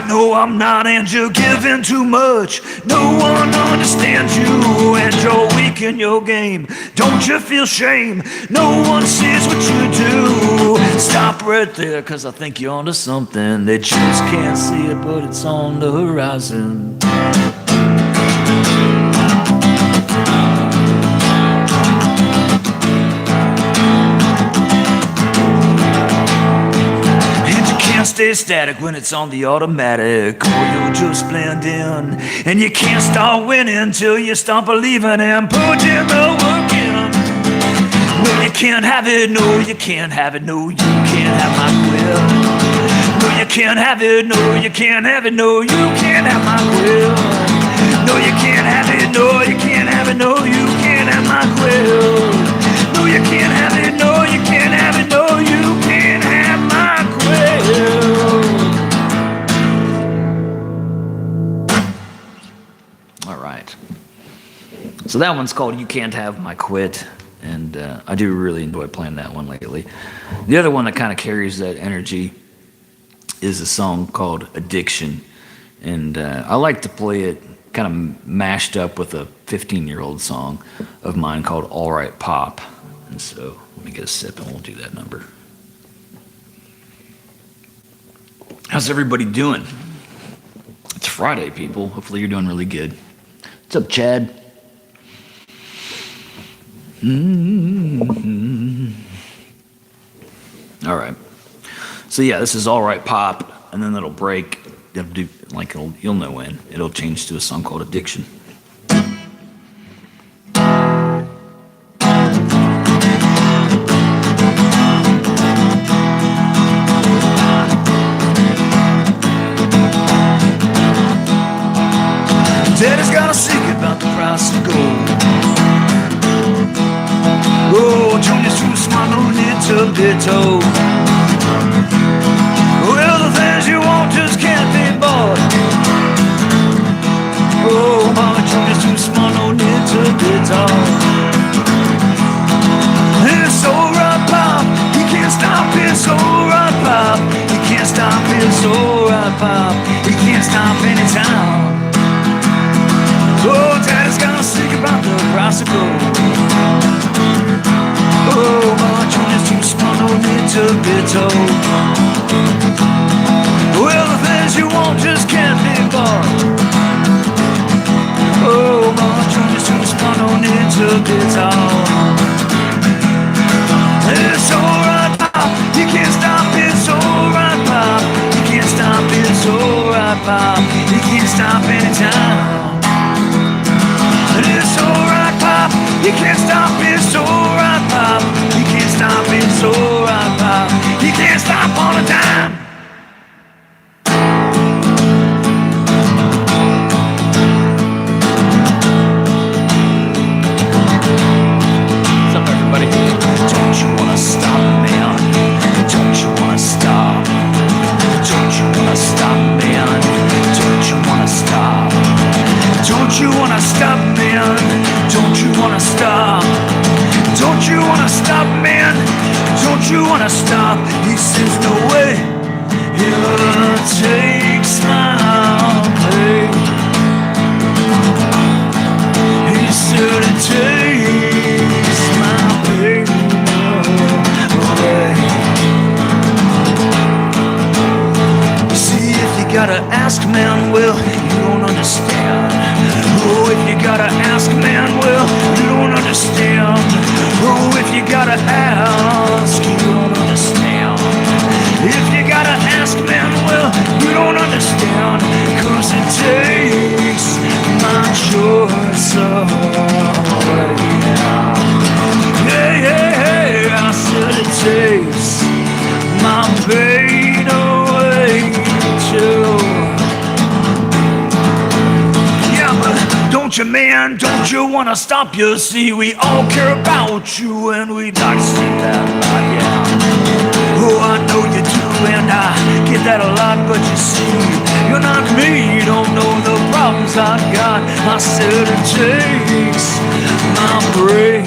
Speaker 2: No, I'm not, and you're giving too much. No one understands you, and you're weak in your game. Don't you feel shame? No one sees what you do. Stop right there, cause I think you're onto something. They just can't see it, but it's on the horizon. Stay static when it's on the automatic, or you'll just blend in. And you can't start winning till you start believing and putting the work in. No, you can't have it, no, you can't have it, no, you can't have my will. No, you can't have it, no, you can't have it, no, you can't have my will. No, you can't have it, no, you can't have it, no, you can't have my will. No, you can't have it, no, you can't have it, no, you can't have my will.
Speaker 1: All right. So that one's called You Can't Have My Quit, and I do really enjoy playing that one lately. The other one that kind of carries that energy is a song called Addiction, and I like to play it kind of mashed up with a 15-year-old song of mine called All Right Pop. And so let me get a sip and we'll do that number. How's everybody doing? It's Friday, people. Hopefully you're doing really good. What's up, Chad? All right. So yeah, this is All Right Pop, and then it'll break. It'll do like you'll know when. It'll change to a song called Addiction.
Speaker 2: Daddy's got a secret about the price of gold. Oh, Junior's too smart, no need to be told. Well, the things you want just can't be bought. Oh, Mama, Junior's too smart, no need to be taught. It's alright, Pop, he can't stop, it's alright, Pop. He can't stop, it's alright, Pop. He can't stop anytime. Oh, Daddy's got a secret about the price of gold. Oh, Mama Junior's too smart, no need to be told. Well, the things you want just can't be bought. it's all. It's alright, Pop. You can't stop. It's alright, Pop. You can't stop. It's alright, Pop. You can't stop anytime. It's alright, Pop. You can't stop. It's alright, Pop. You can't stop. It's alright, Pop. You can't stop all the time.
Speaker 1: What's up, everybody?
Speaker 2: Don't you wanna stop, man? Don't you wanna stop? Don't you wanna stop, man? Don't you wanna stop? Don't you wanna stop, man? Don't you wanna stop? Don't you wanna stop, man? Don't you wanna stop? He says no way. It takes my pain. He said it takes my pain away. You see, if you gotta ask, man, well, you don't understand. Oh, if you gotta ask, man, well, you don't understand. Oh, if you gotta ask, you don't understand. If you gotta ask, man, well, you don't understand. 'Cause it takes my choice away. Hey, hey, hey, I said it takes my pain away too. Don't you, man, don't you wanna stop? You see, we all care about you and we'd like to see that a lot, yeah. Oh, I know you do, and I get that a lot, but you see, you're not me, you don't know the problems I got. I said it takes my brain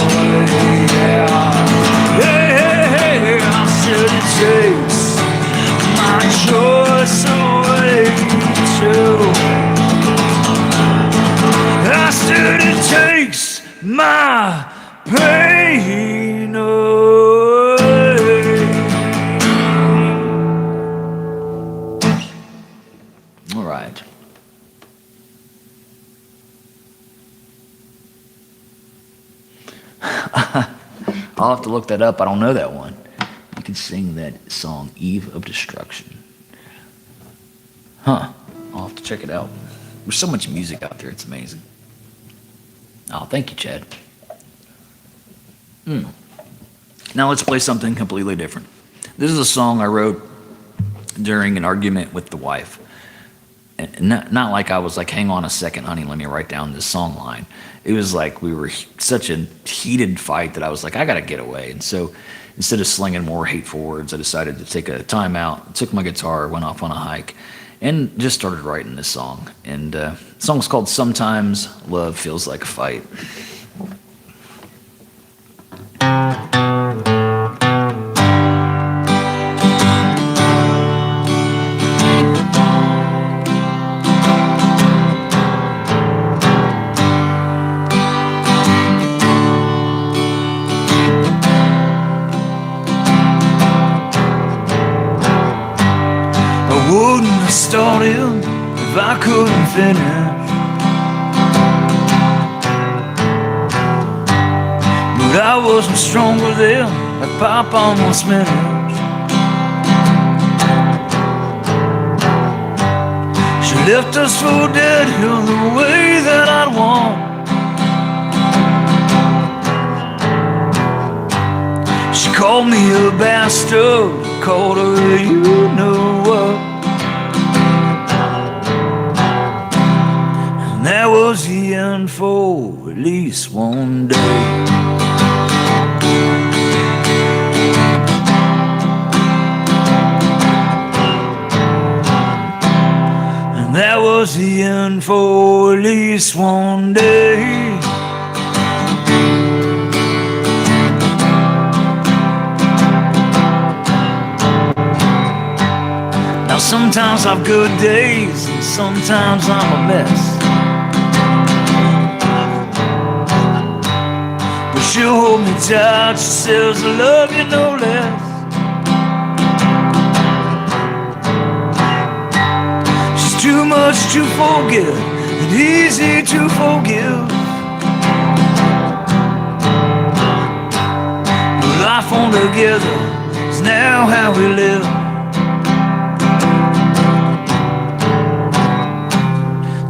Speaker 2: away, yeah. Hey, hey, hey, I said it takes my choice away too. I said it takes my pain away.
Speaker 1: All right. I'll have to look that up. I don't know that one. You can sing that song, Eve of Destruction. Huh. I'll have to check it out. There's so much music out there. It's amazing. Oh, thank you, Chad. Now let's play something completely different. This is a song I wrote during an argument with the wife. And not like I was like, hang on a second, honey, let me write down this song line. It was like we were such a heated fight that I was like, I got to get away. And so instead of slinging more hateful words, I decided to take a time out, took my guitar, went off on a hike, and just started writing this song. And the song's called Sometimes Love Feels Like a Fight.
Speaker 2: Started if I couldn't finish, but I wasn't stronger then. That pop almost finished. She left us for dead in the way that I'd want. She called me a bastard, called her a you know what. That was the end for at least one day. And that was the end for at least one day. Now sometimes I've good days and sometimes I'm a mess. She'll hold me tight, she says I love you no less. She's too much to forgive and easy to forgive. life on together is now how we live.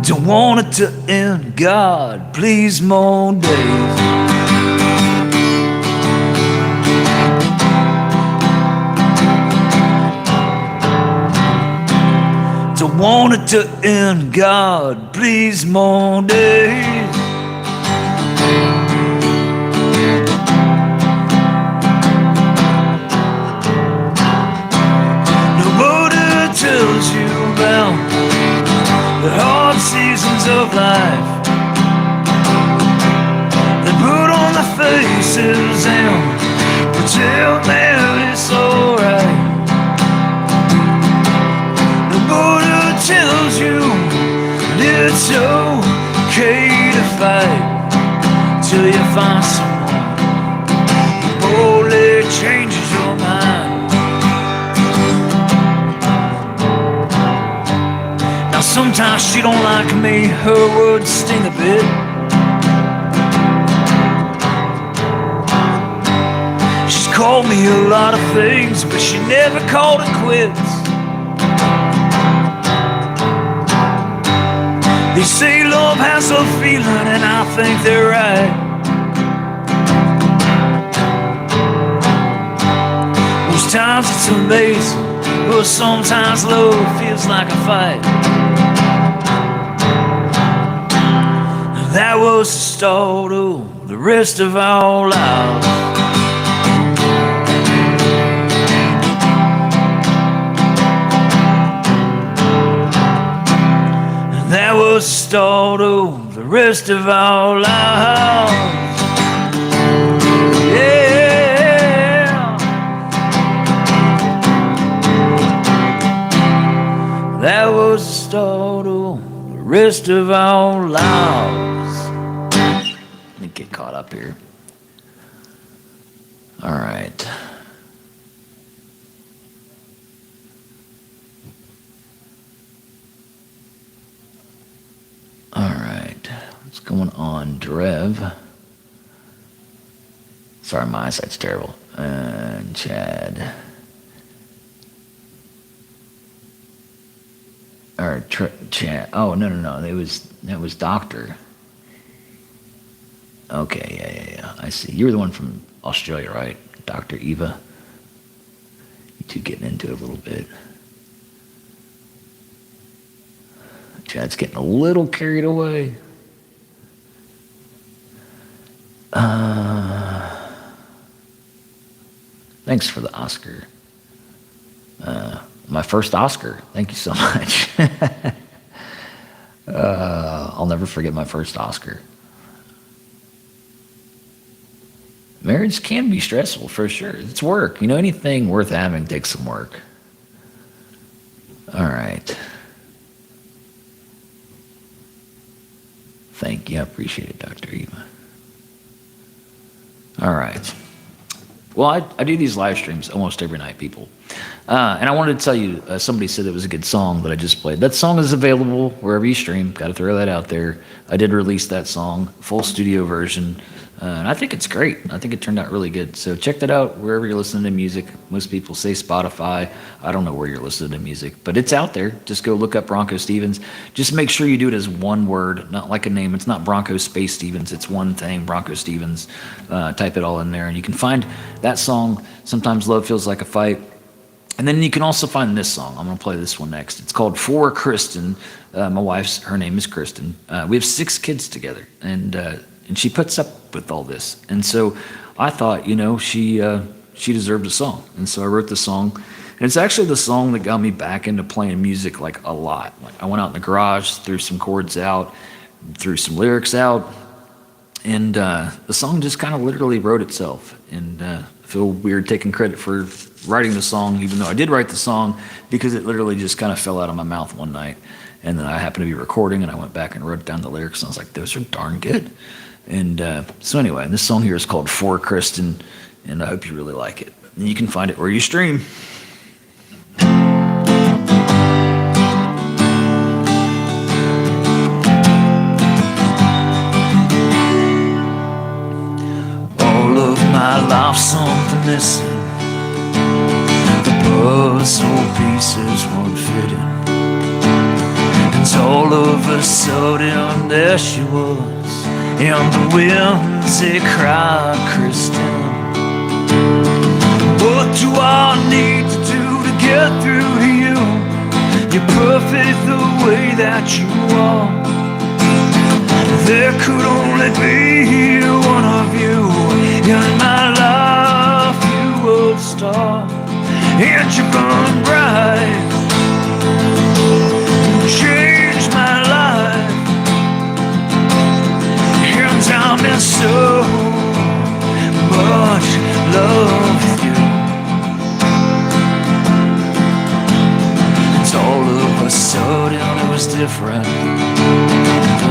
Speaker 2: Don't want it to end, God, please more days. Don't want it to end, God, please more days. Nobody tells you about the hard seasons of life. They put on the faces and pretend that it's alright. Nobody tells you that it's okay to fight till you find someone who only changes your mind. Now sometimes she don't like me, her words sting a bit. She's called me a lot of things, but she never called it quits. They say love has a feeling, and I think they're right. Most times it's amazing, but sometimes love feels like a fight. And that was the start of the rest of our lives. That was the start of the rest of our lives. Yeah. That was the start of the rest of our lives. Let me get caught up here. All right. What's going on, Drev? Sorry, my eyesight's terrible. And Chad. Or Chad. Oh, no. That was Doctor. Okay, yeah. I see. You're the one from Australia, right? Dr. Eva. You two getting into it a little bit. Chad's getting a little carried away. Thanks for the Oscar. My first Oscar. Thank you so much. I'll never forget my first Oscar. Marriage can be stressful, for sure. It's work. You know, anything worth having takes some work. All right. Thank you. I appreciate it, Dr. Eva. All right. Well, I do these live streams almost every night, people. And I wanted to tell you, somebody said it was a good song that I just played. That song is available wherever you stream. Got to throw that out there. I did release that song, full studio version. And I think it's great. I think it turned out really good. So check that out wherever you're listening to music. Most people say Spotify. I don't know where you're listening to music, but it's out there. Just go look up BroncoStevens. Just make sure you do it as one word, not like a name. It's not Bronco Space Stevens. It's one thing, BroncoStevens. Type it all in there, and you can find that song, Sometimes Love Feels Like a Fight. And then you can also find this song. I'm going to play this one next. It's called For Kristen. My wife's, her name is Kristen. We have 6 kids together, and she puts up with all this. And so I thought, you know, she deserved a song. And so I wrote the song. And it's actually the song that got me back into playing music like a lot. Like I went out in the garage, threw some chords out, threw some lyrics out, and the song just kind of literally wrote itself. And I feel weird taking credit for writing the song, even though I did write the song, because it literally just kind of fell out of my mouth one night. And then I happened to be recording, and I went back and wrote down the lyrics, and I was like, those are darn good. And so anyway, this song here is called For Kristen, and I hope you really like it. And you can find it where you stream. All of my life, something missing. The puzzle pieces won't fit in. And all of a sudden there she was, and the winds they cried, Kristen, what do I need to do to get through to you? You're perfect the way that you are. There could only be one of you in my life. You were the star, and you burn bright. You changed my life, and I'm in so much love with you. And all of a sudden it was different.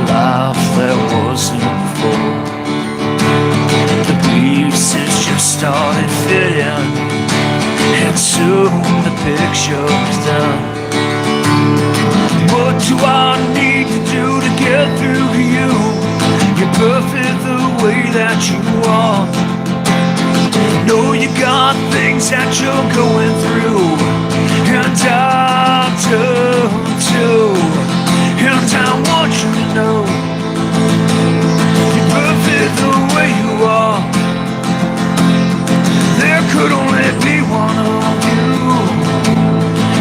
Speaker 2: Life that wasn't before. The pieces just started fitting, and soon the picture was done. What do I need to do to get through to you? You're perfect the way that you are. Know you got things that you're going through, and I do too. And I want you to know you're perfect the way you are. There could only be one of you,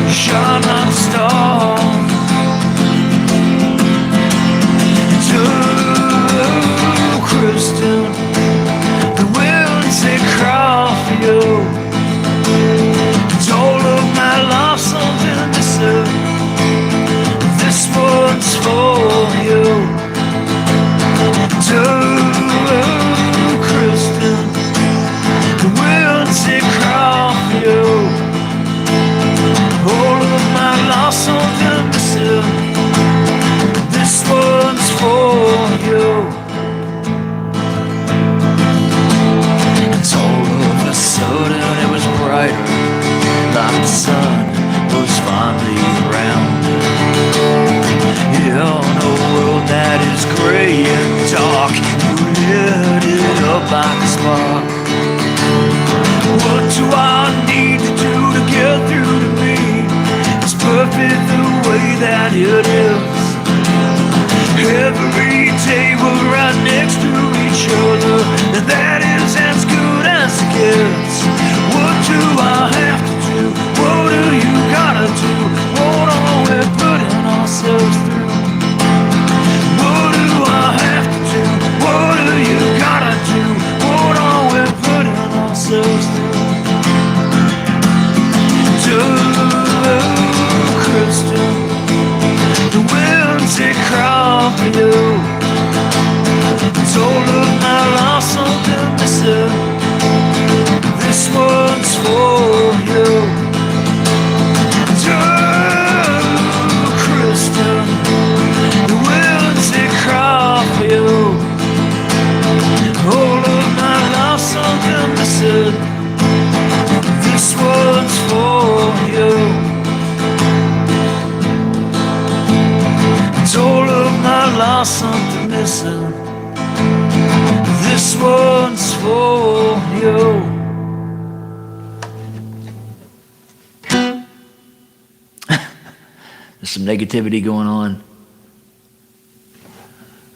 Speaker 2: shine like a star. Oh, Kristen, the winds they cry for you. It's all of my life something to say. This one's for you. Oh, Kristen, the winds they cry for you. All of my life something to say. This one's for you. And all of a sudden it was brighter, like the sun was finally around. In a world that is gray and dark, you lit it up like a spark. What do I need to do to get through to me? It's perfect the way that it is. Every day we're right next to each other, and that is as good as it gets. What do I have to do? What do you gotta do? What are we putting ourselves through? What do I have to do? What do you gotta do? What are we putting ourselves through? Oh, Kristen, the winds they cry for you. It's all of my life something to say. This one's for you. Oh, Kristen, the winds they cry for you. All of my life something to say. This one's for you. It's all of my life something missing. This one's for you. There's some negativity going on.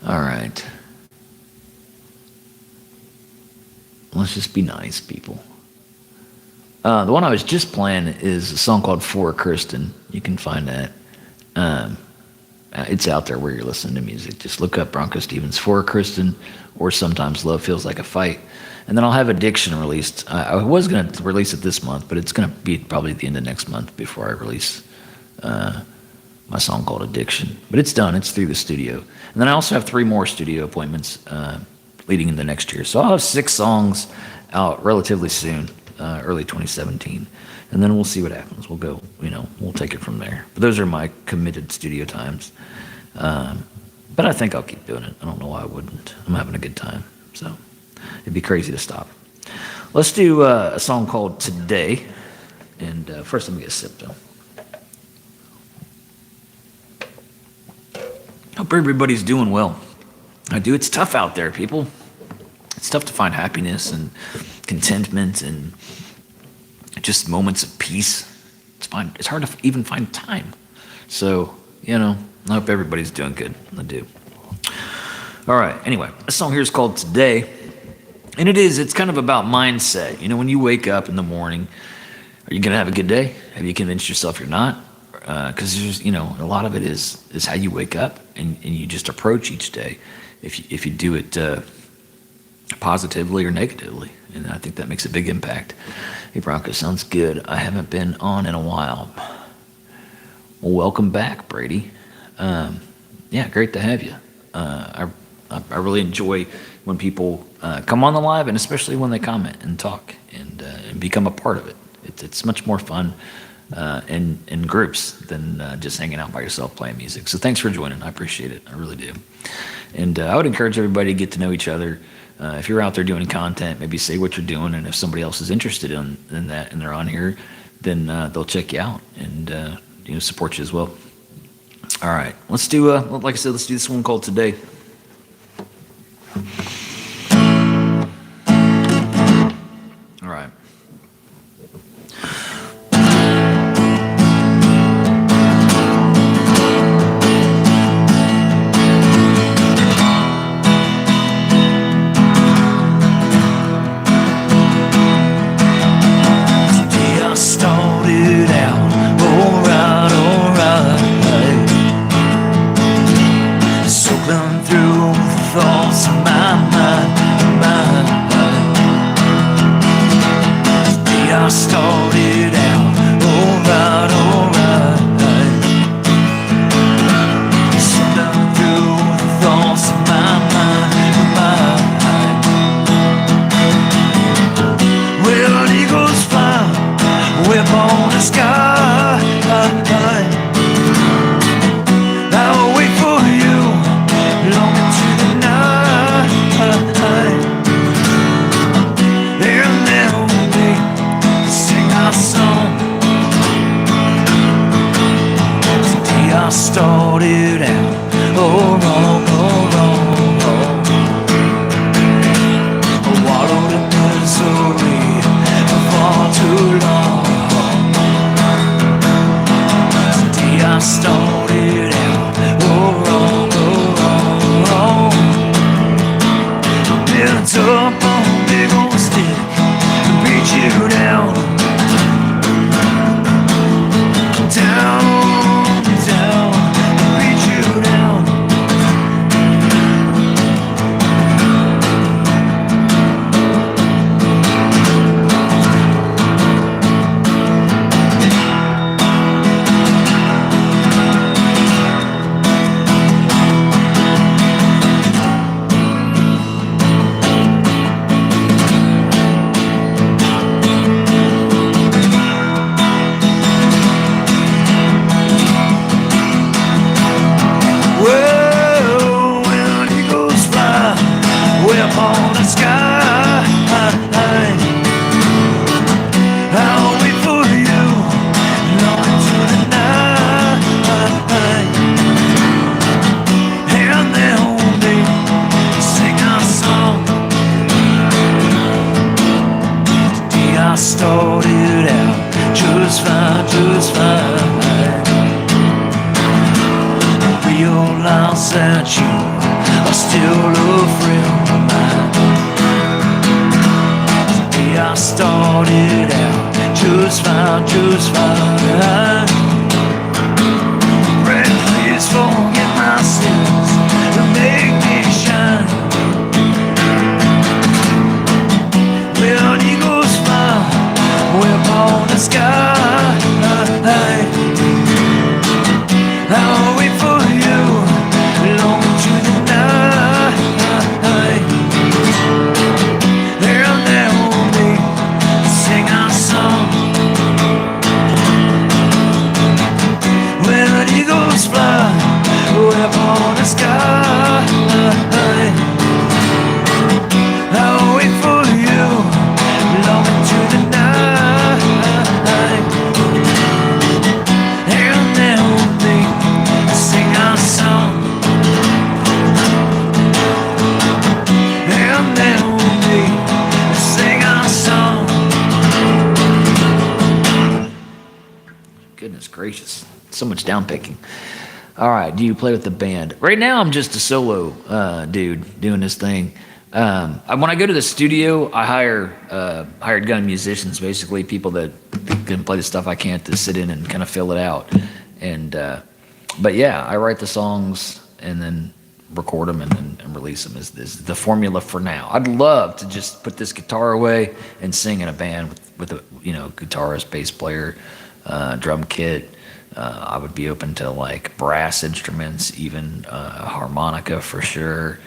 Speaker 2: All right. Let's just be nice, people. The one I was just playing is a song called For Kristen. You can find that. It's out there where you're listening to music. Just look up BroncoStevens For Kristen, or Sometimes Love Feels Like a Fight. And then I'll have Addiction released. I was going to release it this month, but it's going to be probably at the end of next month before I release my song called Addiction. But it's done. It's through the studio. And then I also have 3 more studio appointments leading into next year. So I'll have 6 songs out relatively soon, early 2017. And then we'll see what happens. We'll go, we'll take it from there. But those are my committed studio times. But I think I'll keep doing it. I don't know why I wouldn't. I'm having a good time. So it'd be crazy to stop. Let's do a song called Today. And first let me get a sip, though. Hope everybody's doing well. I do. It's tough out there, people. It's tough to find happiness and
Speaker 1: contentment and just moments of peace. It's hard to even find time. So, I hope everybody's doing good. I do. All right. Anyway, this song here is called Today. And it's kind of about mindset. When you wake up in the morning, are you going to have a good day? Have you convinced yourself you're not? Because there's, a lot of it is how you wake up and you just approach each day. If you do it positively or negatively, and I think that makes a big impact. Hey, Bronco, sounds good. I haven't been on in a while. Well, welcome back, Brady. Yeah, great to have you. I really enjoy when people come on the live, and especially when they comment and talk and become a part of it. It's much more fun in groups than just hanging out by yourself playing music. So thanks for joining. I appreciate it. I really do. And I would encourage everybody to get to know each other. If you're out there doing content, maybe say what you're doing, and if somebody else is interested in that and they're on here, then they'll check you out and support you as well. All right, let's do like I said, let's do this one called Today. All right. gracious, so much down picking. All right, do you play with the band? Right now, I'm just a solo dude doing this thing. When I go to the studio, I hire hired gun musicians, basically people that can play the stuff I can't, to sit in and kind of fill it out. And but yeah, I write the songs and then record them and release them. Is the formula for now? I'd love to just put this guitar away and sing in a band with a guitarist, bass player, drum kit. I would be open to like brass instruments, even harmonica for sure.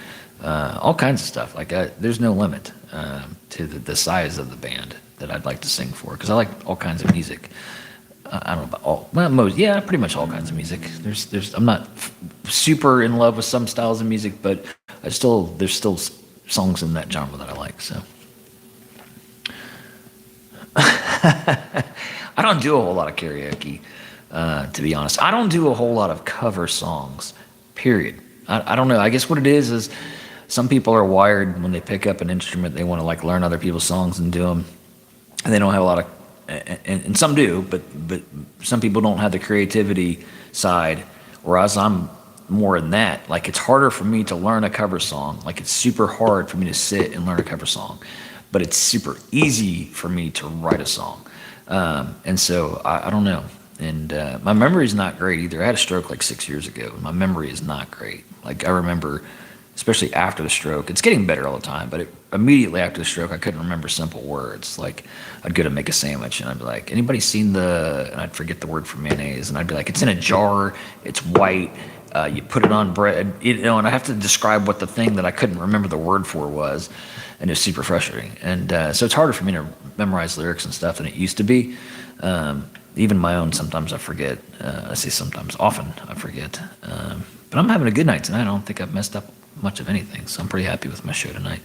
Speaker 1: All kinds of stuff. Like there's no limit to the size of the band that I'd like to sing for, because I like all kinds of music. I don't know about all, well, pretty much all kinds of music. I'm not super in love with some styles of music, but there's still songs in that genre that I like. So I don't do a whole lot of karaoke, to be honest. I don't do a whole lot of cover songs. Period. I don't know. I guess what it is some people are wired when they pick up an instrument, they want to like learn other people's songs and do them, and they don't have a lot of. And some do, but some people don't have the creativity side, whereas I'm more in that. Like, it's harder for me to learn a cover song. Like, it's super hard for me to sit and learn a cover song, but it's super easy for me to write a song. And so I don't know. And my memory is not great either. I had a stroke like 6 years ago, and my memory is not great. Like, I remember, especially after the stroke, it's getting better all the time, but immediately after the stroke, I couldn't remember simple words. Like, I'd go to make a sandwich, and I'd be like, anybody seen and I'd forget the word for mayonnaise, and I'd be like, it's in a jar, it's white, you put it on bread, and I have to describe what the thing that I couldn't remember the word for was, and it was super frustrating. And so it's harder for me to memorize lyrics and stuff than it used to be. Even my own, sometimes I forget. I say sometimes, often I forget. But I'm having a good night tonight. I don't think I've messed up much of anything, so I'm pretty happy with my show tonight.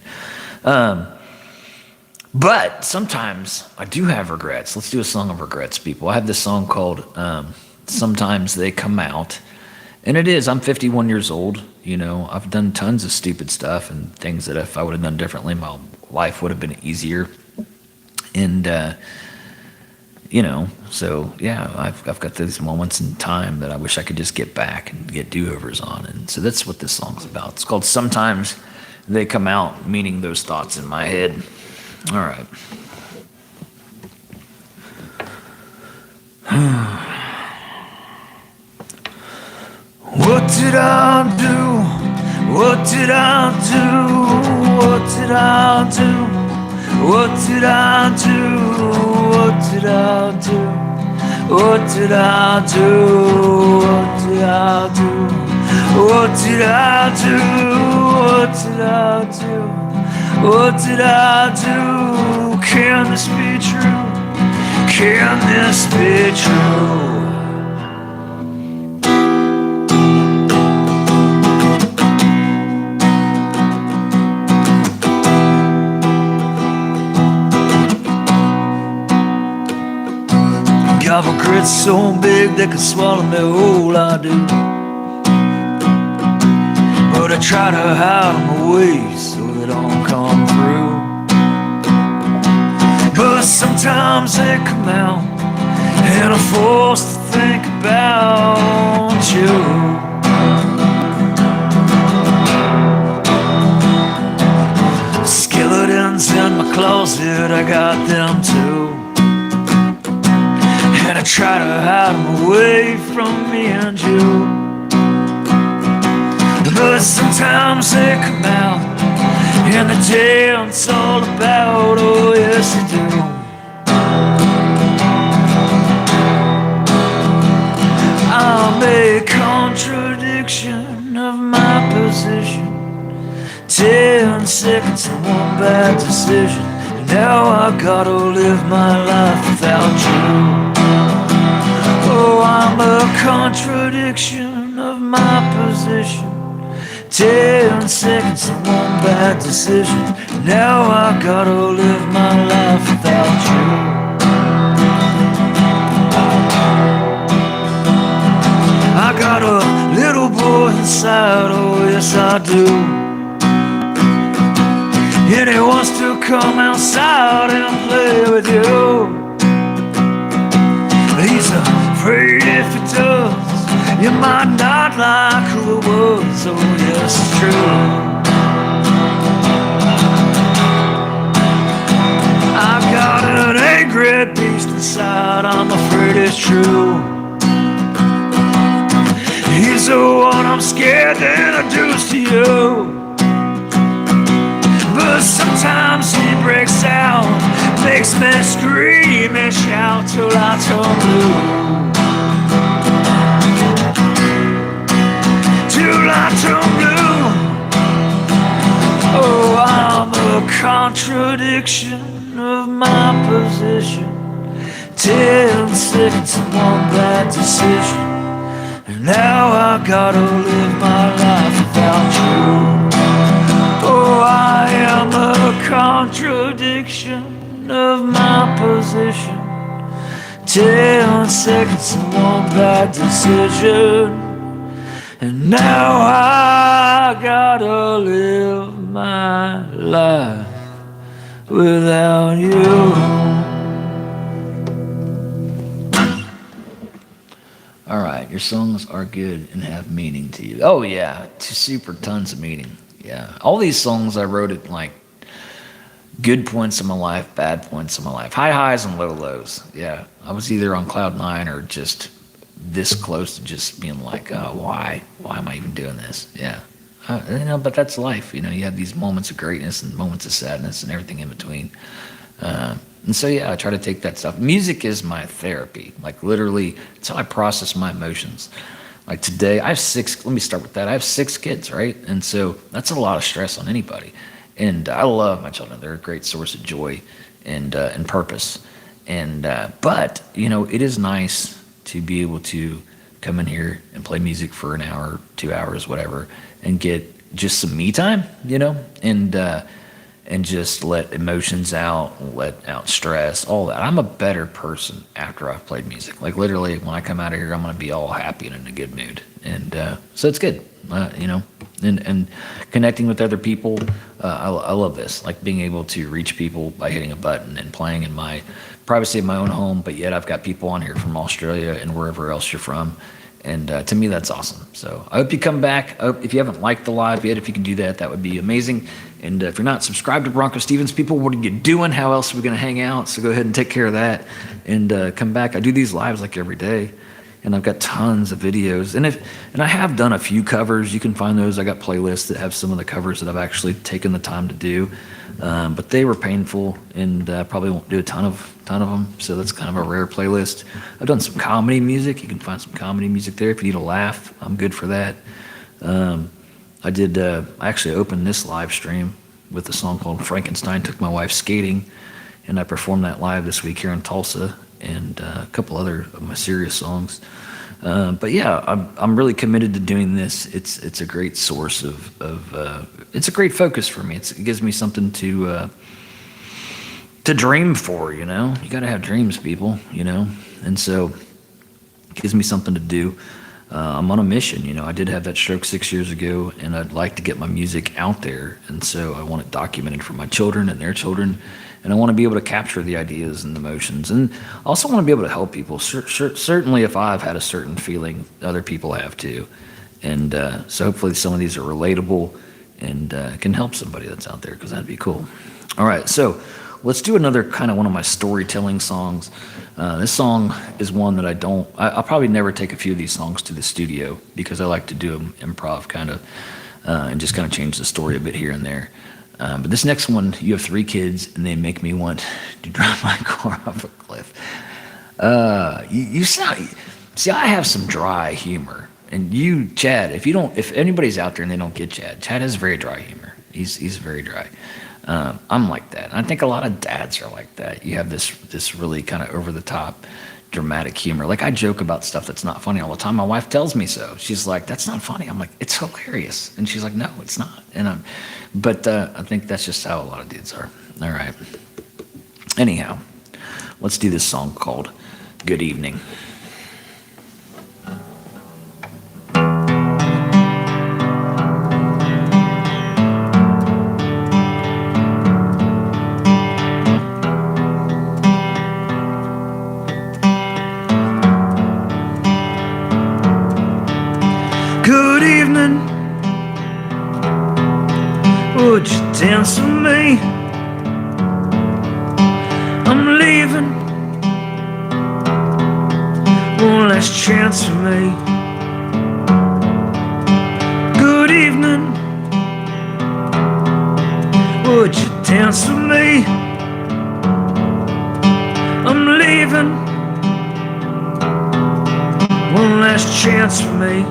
Speaker 1: But sometimes I do have regrets. Let's do a song of regrets, people. I have this song called Sometimes They Come Out. And I'm 51 years old. I've done tons of stupid stuff and things that if I would have done differently, my life would have been easier. And, so yeah, I've got those moments in time that I wish I could just get back and get do-overs on. And so that's what this song's about. It's called Sometimes They Come Out, meaning those thoughts in my head. All right.
Speaker 2: What did I do? What did I do? What did I do? What did I do? What did I do? What did I do? What did I do? What did I do? What did I do? What did I do? Can this be true? Can this be true? Got regrets so big they could swallow me whole, I do. But I try to hide them away so they don't come through. But sometimes they come out, and I'm forced to think about you. Skeletons in my closet, I got them too. And I try to hide them away from me and you. But sometimes they come out, and the dance all about, oh yes they do. I'm a contradiction of my position. 10 seconds and one bad decision, and now I gotta live my life without you. Oh, I'm a contradiction of my position. 10 seconds and one bad decision, now I gotta live my life without you. I got a little boy inside, oh yes I do. And he wants to come outside and play with you. He's afraid if does. You might not like who it was, oh yes, it's true. I've got an angry beast inside, I'm afraid it's true. He's the one I'm scared to introduce to you. But sometimes he breaks out, makes me scream and shout till I turn blue. Till I turn blue. Oh, I'm a contradiction of my position. 10 seconds and one bad decision, and now I gotta live my life without you. Oh, I am a contradiction of my position. 10 seconds and one bad decision, and now I gotta live my life without you.
Speaker 1: All right, your songs are good and have meaning to you. Oh yeah, super tons of meaning. Yeah, all these songs I wrote at like good points in my life, bad points in my life, high highs and low lows. Yeah, I was either on cloud 9 or just this close to just being like, oh, why am I even doing this? Yeah, but that's life. You have these moments of greatness and moments of sadness and everything in between. And so, yeah, I try to take that stuff. Music is my therapy. Like, literally, it's how I process my emotions. Like, today, I have 6, let me start with that. I have 6 kids, right? And so that's a lot of stress on anybody. And I love my children. They're a great source of joy and purpose. And but, it is nice to be able to come in here and play music for an hour, 2 hours, whatever, and get just some me time, and just let emotions out, let out stress, all that. I'm a better person after I've played music. Like, literally, when I come out of here, I'm going to be all happy and in a good mood. And so it's good, and connecting with other people. I love this, like being able to reach people by hitting a button and playing in my privacy of my own home, but yet I've got people on here from Australia and wherever else you're from. And to me, that's awesome. So I hope you come back. If you haven't liked the live yet, if you can do that, that would be amazing. And if you're not subscribed to BroncoStevens, people, what are you doing? How else are we going to hang out? So go ahead and take care of that and come back. I do these lives like every day, and I've got tons of videos. And I have done a few covers. You can find those. I got playlists that have some of the covers that I've actually taken the time to do. But they were painful, and probably won't do a ton of them. So that's kind of a rare playlist. I've done some comedy music. You can find some comedy music there. If you need a laugh, I'm good for that. I actually opened this live stream with a song called Frankenstein. Took my wife skating, and I performed that live this week here in Tulsa, and a couple other of my serious songs. But yeah, I'm really committed to doing this. It's a great source of it's a great focus for me. It gives me something to dream for. You got to have dreams, people. And so it gives me something to do. I'm on a mission. I did have that stroke 6 years ago, and I'd like to get my music out there. And so I want it documented for my children and their children. And I want to be able to capture the ideas and emotions. And I also want to be able to help people. Certainly if I've had a certain feeling, other people have too. And so hopefully some of these are relatable and can help somebody that's out there, because that'd be cool. All right, so let's do another kind of one of my storytelling songs. This song is one that I'll probably never take a few of these songs to the studio, because I like to do them improv kind of, and just kind of change the story a bit here and there. But this next one, you have 3 kids, and they make me want to drive my car off a cliff. See, I have some dry humor, and you, Chad, if anybody's out there and they don't get Chad has very dry humor. He's very dry. I'm like that. And I think a lot of dads are like that. You have this really kind of over the top, dramatic humor. Like, I joke about stuff that's not funny all the time. My wife tells me so. She's like, "That's not funny." I'm like, "It's hilarious." And she's like, "No, it's not." But I think that's just how a lot of dudes are. All right. Anyhow, let's do this song called "Good Evening."
Speaker 2: Would you dance with me? I'm leaving. One last chance for me. Good evening. Would you dance with me? I'm leaving. One last chance for me.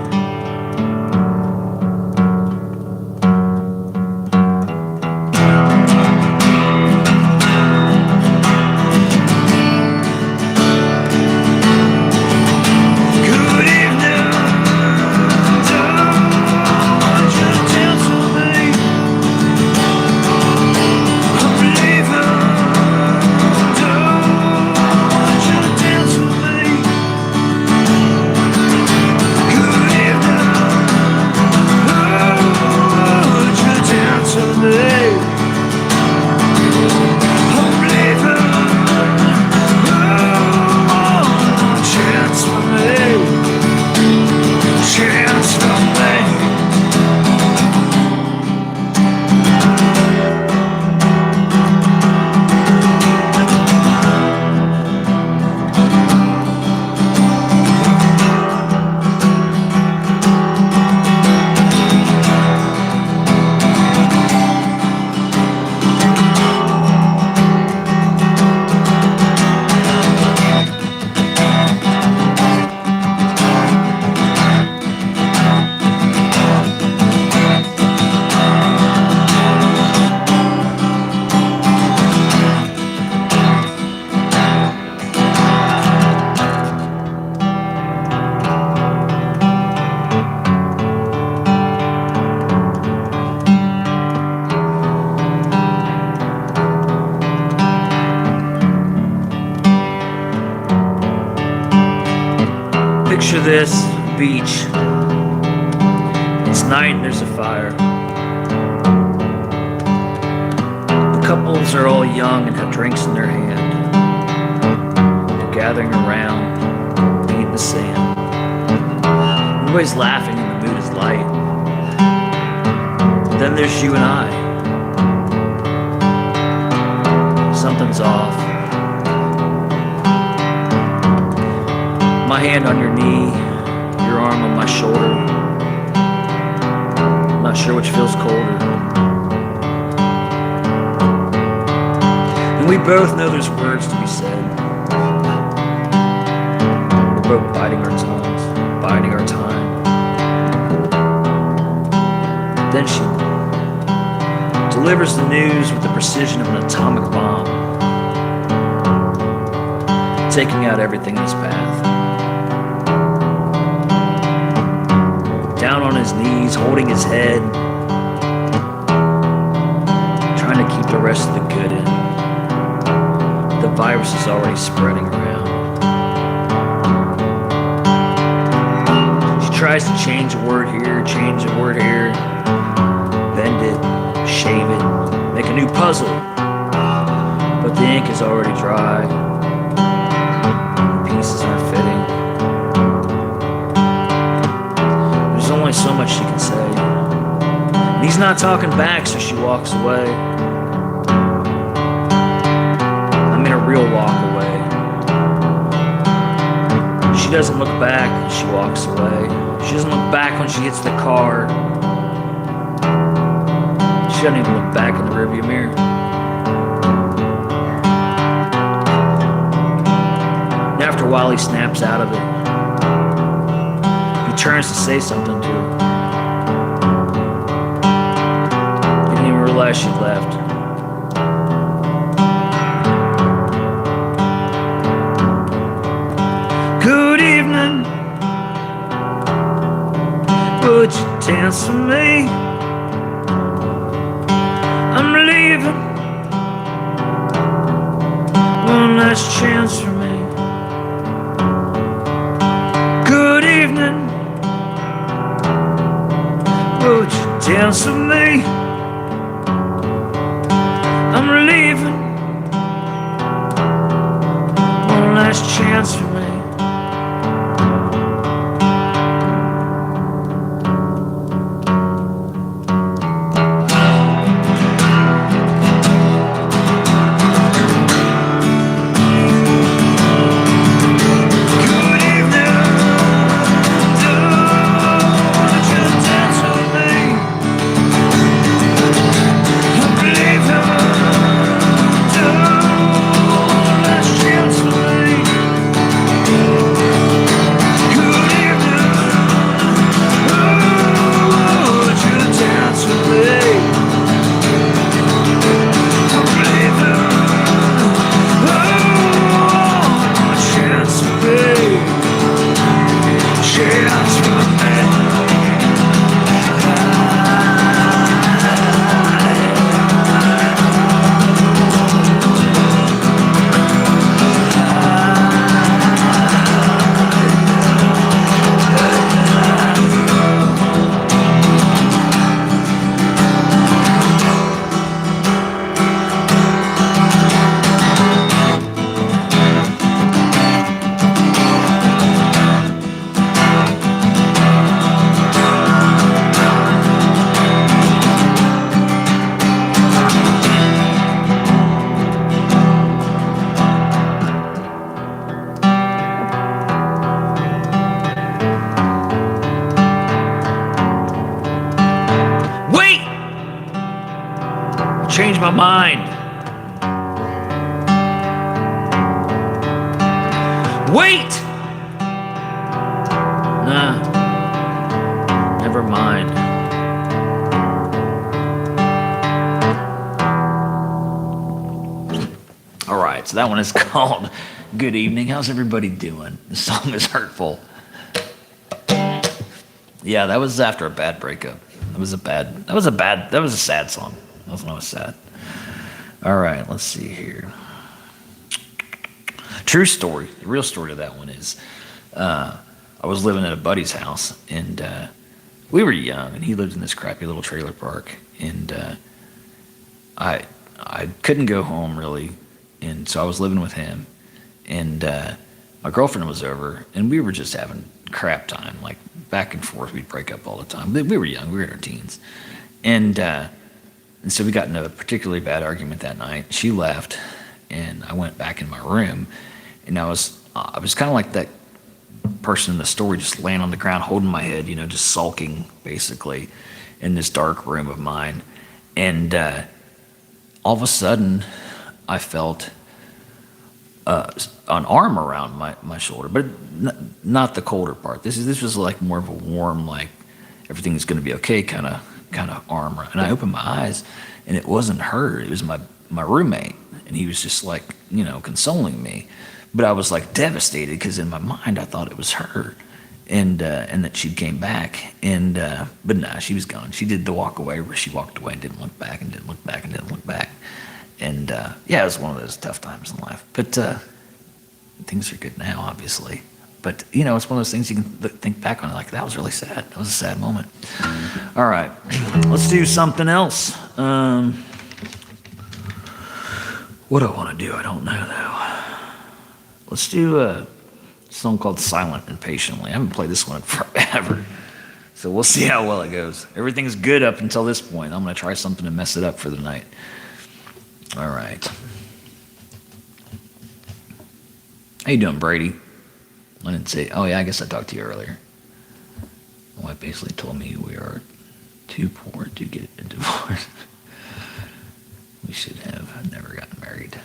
Speaker 2: Picture this beach. It's night and there's a fire. The couples are all young and have drinks in their hand. They're gathering around, beating the sand. Everybody's laughing and the mood is light. But then there's you and I. Something's off. My hand on your knee, your arm on my shoulder. I'm not sure which feels colder. And we both know there's words to be said. We're both biting our tongues, biding our time. Then she delivers the news with the precision of an atomic bomb, taking out everything in his path. Down on his knees, holding his head, trying to keep the rest of the good in. The virus is already spreading around. She tries to change a word here, change a word here, bend it, shave it, make a new puzzle. But the ink is already dry. The pieces aren't fitting. There's only so much she can say. And he's not talking back, so she walks away. I mean a real walk away. She doesn't look back, she walks away. She doesn't look back when she hits the car. She doesn't even look back in the rearview mirror. And after a while he snaps out of it. He turns to say something to her. He didn't even realize she'd left. Good evening. Would you dance with me? I'm leaving. One last chance for me. Good evening. Would you dance with me? I'm leaving. One last chance for me.
Speaker 1: changed my mind. Wait! Nah, never mind. Alright, so that one is called Good Evening. How's everybody doing? The song is hurtful. Yeah, that was after a bad breakup. That was a sad song. That was when I was sad. Alright, let's see here. True story. The real story of that one is I was living at a buddy's house, and we were young, and he lived in this crappy little trailer park, and I couldn't go home really, and so I was living with him, and my girlfriend was over, and we were just having crap time, like back and forth. We'd break up all the time. We were young. We were in our teens, and so we got into a particularly bad argument that night. She left, and I went back in my room, and I was kind of like that person in the story, just laying on the ground, holding my head, just sulking, basically, in this dark room of mine. And all of a sudden, I felt an arm around my shoulder, but not the colder part. This was like more of a warm, like everything's going to be okay kind of arm. And I opened my eyes, and it wasn't her. It was my roommate, and he was just like, consoling me. But I was like devastated because in my mind I thought it was her, and that she came back, but nah, she was gone. She did the walk away where she walked away and didn't look back and didn't look back and didn't look back, and yeah, it was one of those tough times in life. But things are good now, obviously. But it's one of those things you can think back on, like that was really sad. That was a sad moment. All right, let's do something else. What do I want to do? I don't know though. Let's do a song called Silent and Patiently. I haven't played this one in forever, so we'll see how well it goes. Everything's good up until this point. I'm going to try something to mess it up for the night. All right. How you doing, Brady? I didn't say, oh yeah, I guess I talked to you earlier. My wife basically told me we are too poor to get a divorce. We should have never gotten married.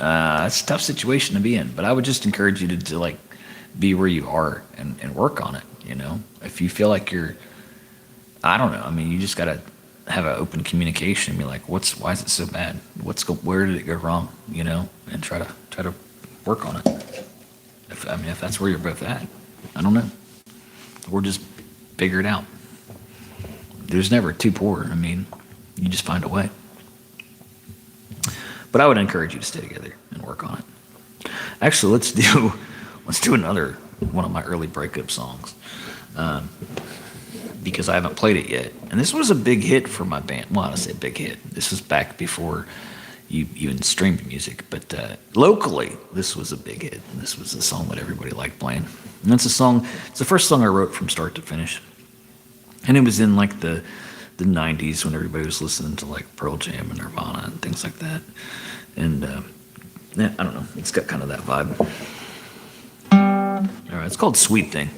Speaker 1: It's a tough situation to be in, but I would just encourage you to like be where you are and work on it. If you feel like I don't know. I mean, you just gotta have an open communication and be like, why is it so bad? Where did it go wrong? And try to work on it. If that's where you're both at, I don't know. Or just figure it out. There's never too poor. I mean, you just find a way. But I would encourage you to stay together and work on it. Actually, let's do another one of my early breakup songs, because I haven't played it yet. And this was a big hit for my band. Well, I say big hit. This was back before you even streamed music. But locally, this was a big hit. This was a song that everybody liked playing. And it's the first song I wrote from start to finish. And it was in like the 90s when everybody was listening to like Pearl Jam and Nirvana and things like that. And yeah, I don't know, it's got kind of that vibe. All right, it's called Sweet Thing.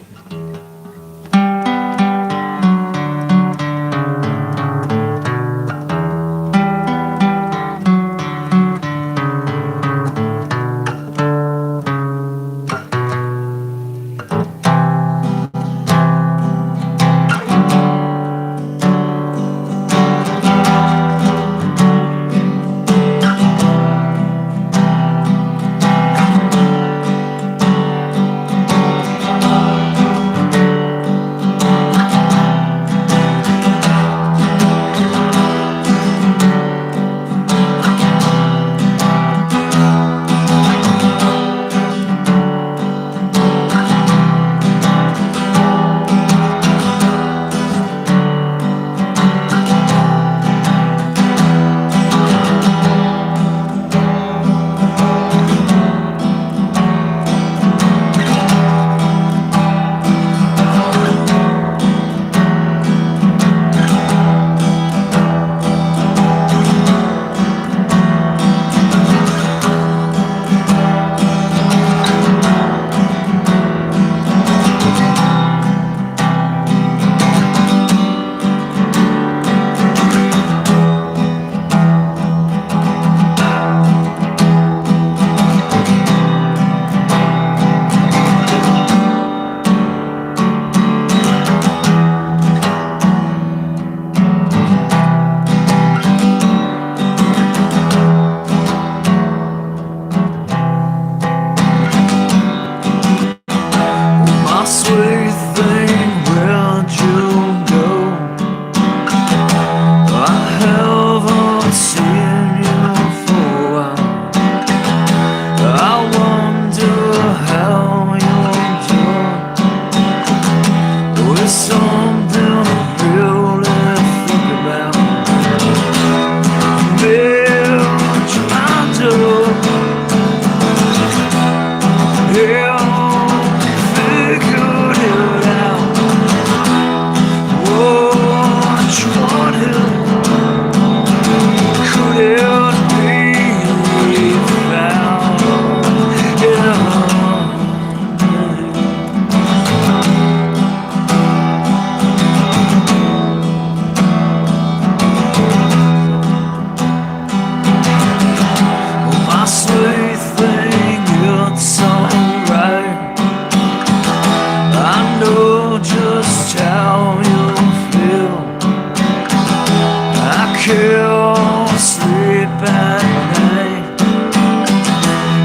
Speaker 2: can't sleep at night.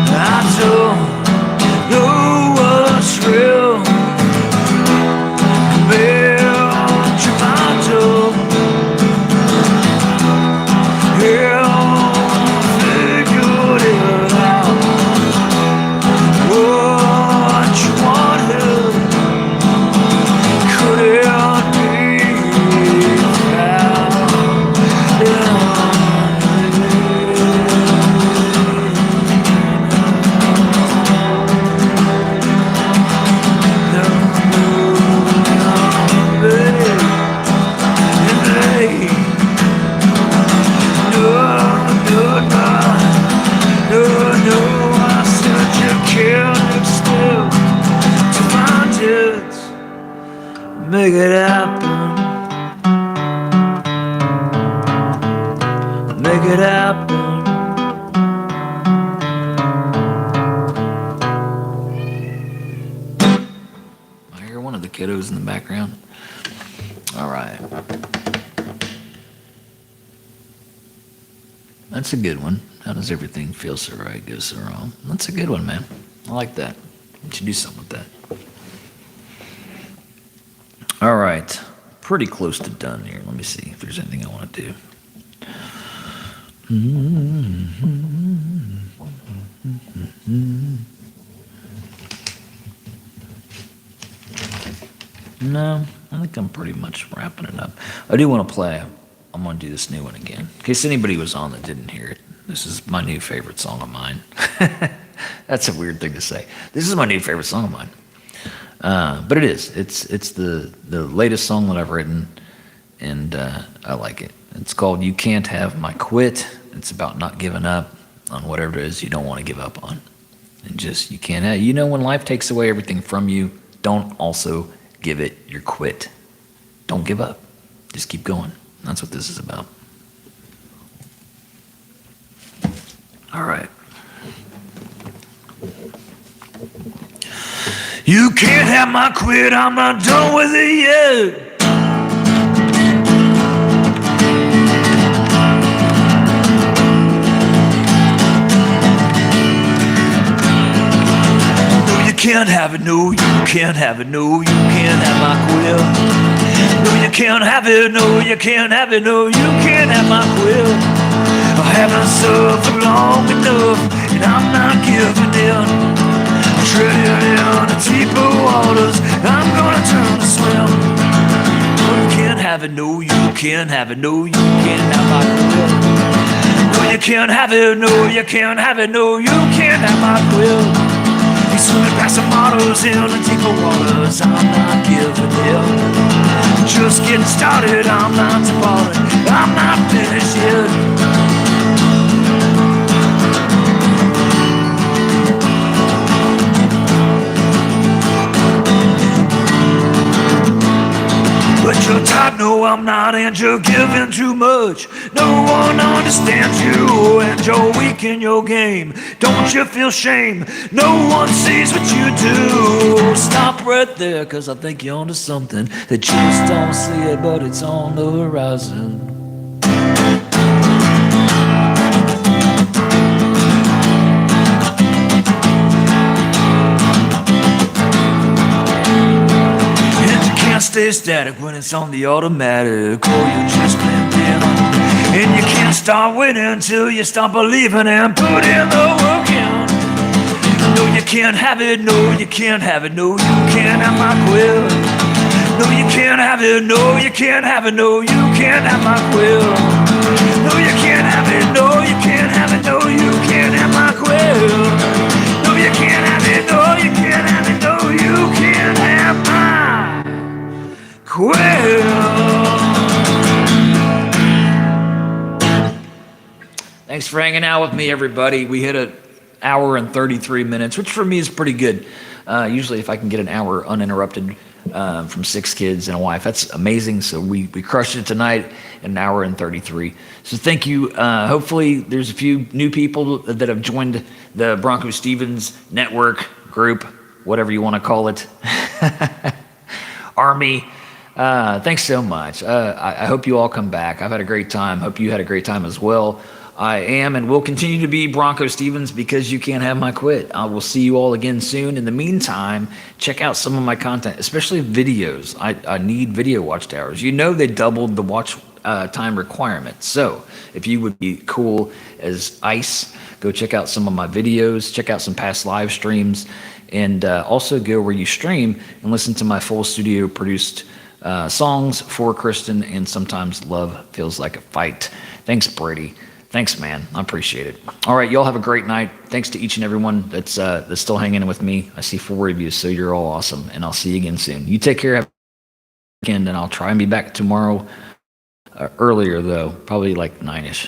Speaker 2: I don't know what's real. Make it happen. Make it happen.
Speaker 1: I hear one of the kiddos in the background. All right. That's a good one. How does everything feel so right, go so wrong? That's a good one, man. I like that. You should do something with that. All right, pretty close to done here. Let me see if there's anything I want to do. No, I think I'm pretty much wrapping it up. I do want to play. I'm going to do this new one again. In case anybody was on that didn't hear it, this is my new favorite song of mine. That's a weird thing to say. This is my new favorite song of mine. But it is. It's the latest song that I've written, and I like it. It's called "You Can't Have My Quit." It's about not giving up on whatever it is you don't want to give up on, and just you can't have. You know, when life takes away everything from you, don't also give it your quit. Don't give up. Just keep going. That's what this is about. All right.
Speaker 2: You can't have my quit, I'm not done with it yet. No, you can't have it, no, you can't have it, no, you can't have my quit. No, you can't have it, no, you can't have it, no, you can't have my quit. I haven't suffered long enough, and I'm not giving in. Treading in the deeper waters, I'm gonna turn to swim. No, you can't have it, no, you can't have it, no, you can't have my quit. No, you can't have it, no, you can't have it, no, you can't have my quit. You swimming past the mottos in the deeper waters, I'm not giving in. Just getting started, I'm not departing, I'm not finished yet. But you're tired, no I'm not, and you're giving too much. No one understands you, and you're weak in your game. Don't you feel shame? No one sees what you do. Stop right there, cause I think you're onto something. That you just don't see it, but it's on the horizon. Stay static when it's on the automatic, or you just blend in. And you can't start winning till you start believing and put in the work in. No, you can't have it, no, you can't have it, no, you can't have my quit. No, you can't have it, no, you can't have it, no, you can't have my quit. No, you can't have it, no, you can't have it, no, you can't have my quit. No, you can't have it, no, you can't have it, no, you can't have my quit.
Speaker 1: Thanks for hanging out with me, everybody. We hit an hour and 33 minutes, which for me is pretty good. Usually if I can get an hour uninterrupted from 6 kids and a wife, that's amazing. So we crushed it tonight in an hour and 33. So thank you. Hopefully there's a few new people that have joined the BroncoStevens network group, whatever you want to call it, army. Thanks so much. I hope you all come back. I've had a great time. Hope you had a great time as well. I am and will continue to be BroncoStevens because you can't have my quit. I will see you all again soon. In the meantime, check out some of my content, especially videos. I need video watch hours. You know they doubled the watch time requirement. So if you would be cool as ice, go check out some of my videos, check out some past live streams, and also go where you stream and listen to my full studio produced songs for Kristen and Sometimes Love Feels Like a Fight. Thanks, Brady. Thanks, man. I appreciate it. All right, y'all have a great night. Thanks to each and everyone that's still hanging in with me. I see 4 of you, so you're all awesome, and I'll see you again soon. You take care. Have a weekend, and I'll try and be back tomorrow earlier, though, probably like 9-ish.